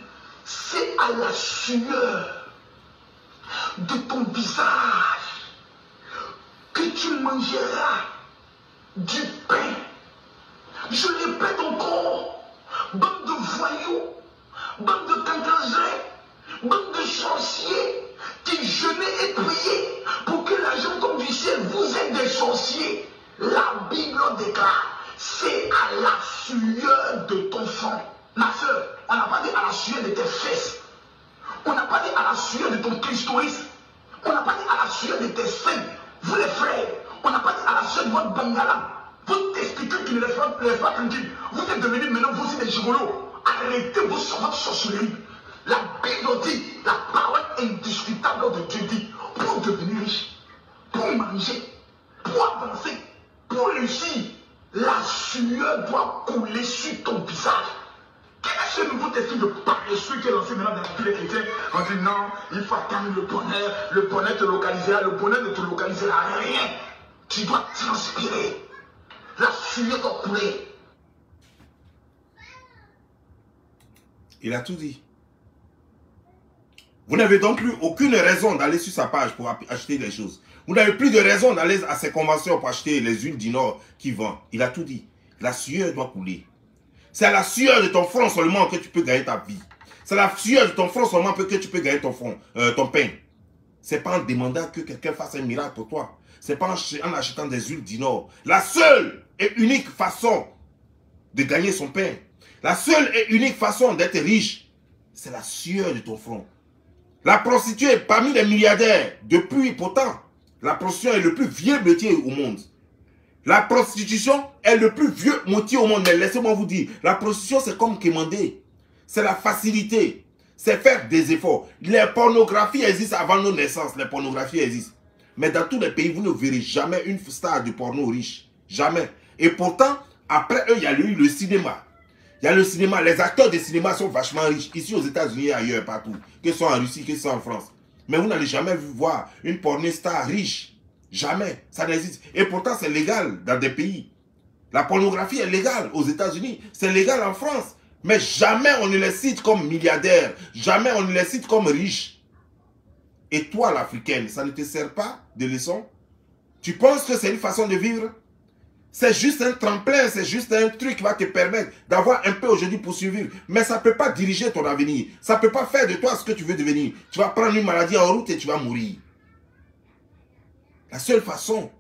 c'est à la sueur de ton visage que tu mangeras du pain. Je répète encore, bande de voyous, bande de cantagrins, bande de sorciers qui jeûnaient et priaient pour que l'argent tombe du ciel. Vous êtes des sorciers. La Bible déclare, c'est à la sueur de ton front. Ma soeur, on n'a pas dit à la sueur de tes fesses. On n'a pas dit à la sueur de ton clitoris. On n'a pas dit à la sueur de tes seins. Vous les frères, on n'a pas dit à la sueur de votre bangala. Votre testicules qui ne laisse pas tranquille. Vous êtes devenus maintenant vous aussi des gigolos. Arrêtez votre sorcellerie. La Bible dit, la parole indiscutable de Dieu dit, pour devenir riche, pour manger, pour avancer, pour réussir, la sueur doit couler sur ton visage. Quel est ce nouveau testament de paresseux qui est lancé maintenant dans la vie des chrétiens? On dit non, il faut attendre le bonheur te localisera, le bonheur ne te localisera rien. Tu dois transpirer. La sueur doit couler. Il a tout dit. Vous n'avez donc plus aucune raison d'aller sur sa page pour acheter des choses. Vous n'avez plus de raison d'aller à ses conventions pour acheter les huiles du Nord qui vendent. Il a tout dit. La sueur doit couler. C'est à la sueur de ton front seulement que tu peux gagner ta vie. C'est à la sueur de ton front seulement que tu peux gagner ton pain. C'est pas en demandant que quelqu'un fasse un miracle pour toi. C'est pas en achetant des huiles du Nord. La seule et unique façon de gagner son pain, la seule et unique façon d'être riche, c'est la sueur de ton front. La prostituée, parmi les milliardaires, depuis pourtant, la prostitution est le plus vieux métier au monde. La prostitution est le plus vieux métier au monde. Mais laissez-moi vous dire, la prostitution c'est comme quémander. C'est la facilité. C'est faire des efforts. Les pornographies existent avant nos naissances. Les pornographies existent. Mais dans tous les pays, vous ne verrez jamais une star de porno riche. Jamais. Et pourtant, après eux, il y a eu le cinéma. Il y a le cinéma. Les acteurs de cinéma sont vachement riches. Ici aux États-Unis et ailleurs, partout. Que ce soit en Russie, que ce soit en France. Mais vous n'allez jamais voir une pornostar riche. Jamais. Ça n'existe. Et pourtant, c'est légal dans des pays. La pornographie est légale aux États-Unis. C'est légal en France. Mais jamais on ne les cite comme milliardaires. Jamais on ne les cite comme riches. Et toi, l'Africaine, ça ne te sert pas de leçon? Tu penses que c'est une façon de vivre? C'est juste un tremplin, c'est juste un truc qui va te permettre d'avoir un peu aujourd'hui pour survivre. Mais ça ne peut pas diriger ton avenir. Ça ne peut pas faire de toi ce que tu veux devenir. Tu vas prendre une maladie en route et tu vas mourir. La seule façon,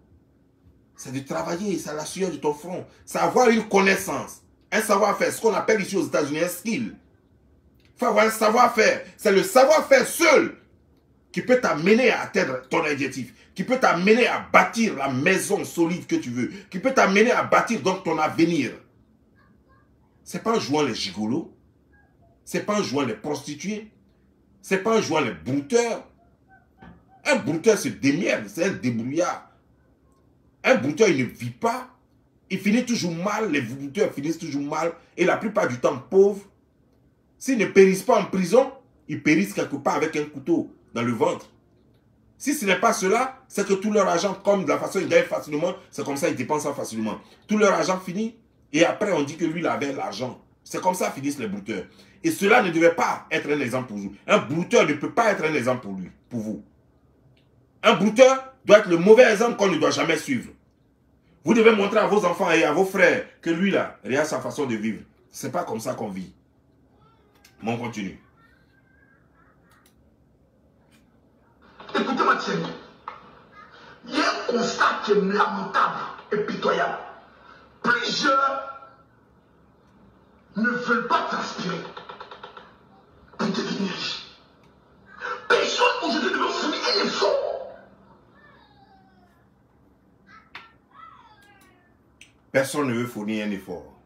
c'est de travailler, c'est la sueur de ton front. C'est avoir une connaissance, un savoir-faire, ce qu'on appelle ici aux États-Unis un skill. Il faut avoir un savoir-faire. C'est le savoir-faire seul qui peut t'amener à atteindre ton objectif, qui peut t'amener à bâtir la maison solide que tu veux, qui peut t'amener à bâtir donc ton avenir. Ce n'est pas en jouant les gigolos, ce n'est pas en jouant les prostituées, ce n'est pas en jouant les brouteurs. Un brouteur se démerde, c'est un débrouillard. Un brouteur, il ne vit pas, il finit toujours mal, les brouteurs finissent toujours mal, et la plupart du temps pauvres. S'ils ne périssent pas en prison, ils périssent quelque part avec un couteau dans le ventre. Si ce n'est pas cela, c'est que tout leur argent, comme de la façon ils gagnent facilement, c'est comme ça ils dépensent facilement. Tout leur argent finit, et après on dit que lui il avait l'argent. C'est comme ça finissent les brouteurs. Et cela ne devait pas être un exemple pour vous. Un brouteur ne peut pas être un exemple pour lui, pour vous. Un brouteur doit être le mauvais exemple qu'on ne doit jamais suivre. Vous devez montrer à vos enfants et à vos frères que lui là, il a sa façon de vivre. C'est pas comme ça qu'on vit. Mais on continue. Écoutez-moi, Thierry. Il y a un constat qui est lamentable et pitoyable. Plusieurs ne veulent pas transpirer pour devenir riches. Personne aujourd'hui ne veut fournir un effort. Personne ne veut fournir un effort.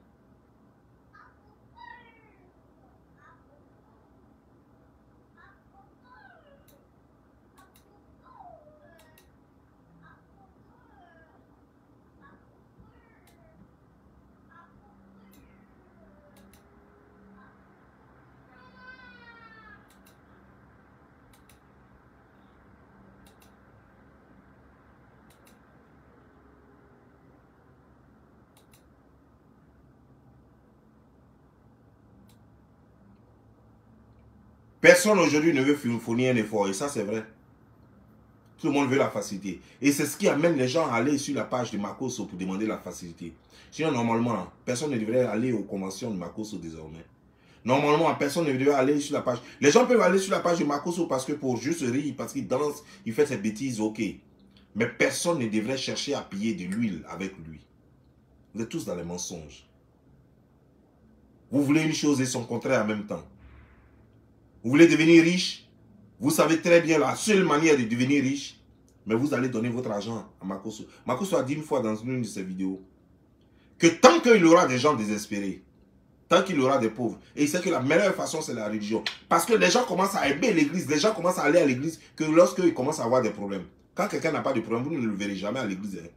Personne aujourd'hui ne veut fournir un effort. Et ça, c'est vrai. Tout le monde veut la facilité. Et c'est ce qui amène les gens à aller sur la page de Makosso pour demander la facilité. Sinon, normalement, personne ne devrait aller aux conventions de Makosso désormais. Normalement, personne ne devrait aller sur la page. Les gens peuvent aller sur la page de Makosso parce que pour juste rire, parce qu'il danse, il fait ses bêtises, ok. Mais personne ne devrait chercher à piller de l'huile avec lui. Vous êtes tous dans les mensonges. Vous voulez une chose et son contraire en même temps. Vous voulez devenir riche. Vous savez très bien la seule manière de devenir riche. Mais vous allez donner votre argent à Makosso. Makosso a dit une fois dans une de ses vidéos que tant qu'il y aura des gens désespérés, tant qu'il y aura des pauvres, et il sait que la meilleure façon c'est la religion. Parce que les gens commencent à aimer l'église, les gens commencent à aller à l'église que lorsqu'ils commencent à avoir des problèmes. Quand quelqu'un n'a pas de problème, vous ne le verrez jamais à l'église. Hein.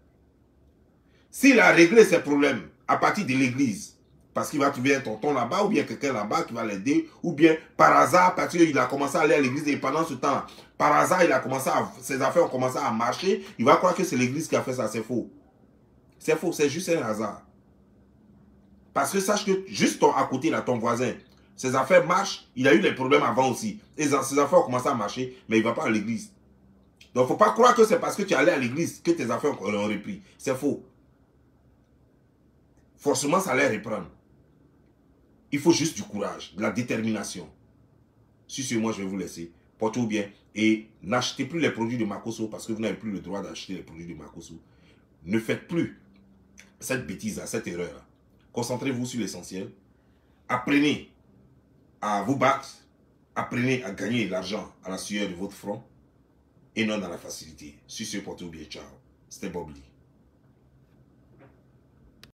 S'il a réglé ses problèmes à partir de l'église, parce qu'il va trouver un tonton là-bas, ou bien quelqu'un là-bas qui va l'aider, ou bien par hasard, parce qu'il a commencé à aller à l'église, et pendant ce temps, par hasard, ses affaires ont commencé à marcher, il va croire que c'est l'église qui a fait ça, c'est faux. C'est faux, c'est juste un hasard. Parce que sache que juste à côté, là, ton voisin, ses affaires marchent, il a eu des problèmes avant aussi. Et ses affaires ont commencé à marcher, mais il ne va pas à l'église. Donc, il ne faut pas croire que c'est parce que tu es allé à l'église que tes affaires ont repris. C'est faux. Forcément, ça allait reprendre. Il faut juste du courage, de la détermination. Si c'est moi, je vais vous laisser. Portez-vous bien. Et n'achetez plus les produits de Makosso parce que vous n'avez plus le droit d'acheter les produits de Makosso. Ne faites plus cette bêtise-là, cette erreur-là. Concentrez-vous sur l'essentiel. Apprenez à vous battre. Apprenez à gagner l'argent à la sueur de votre front et non dans la facilité. Si c'est pour tout bien, ciao. C'était Bob Lee.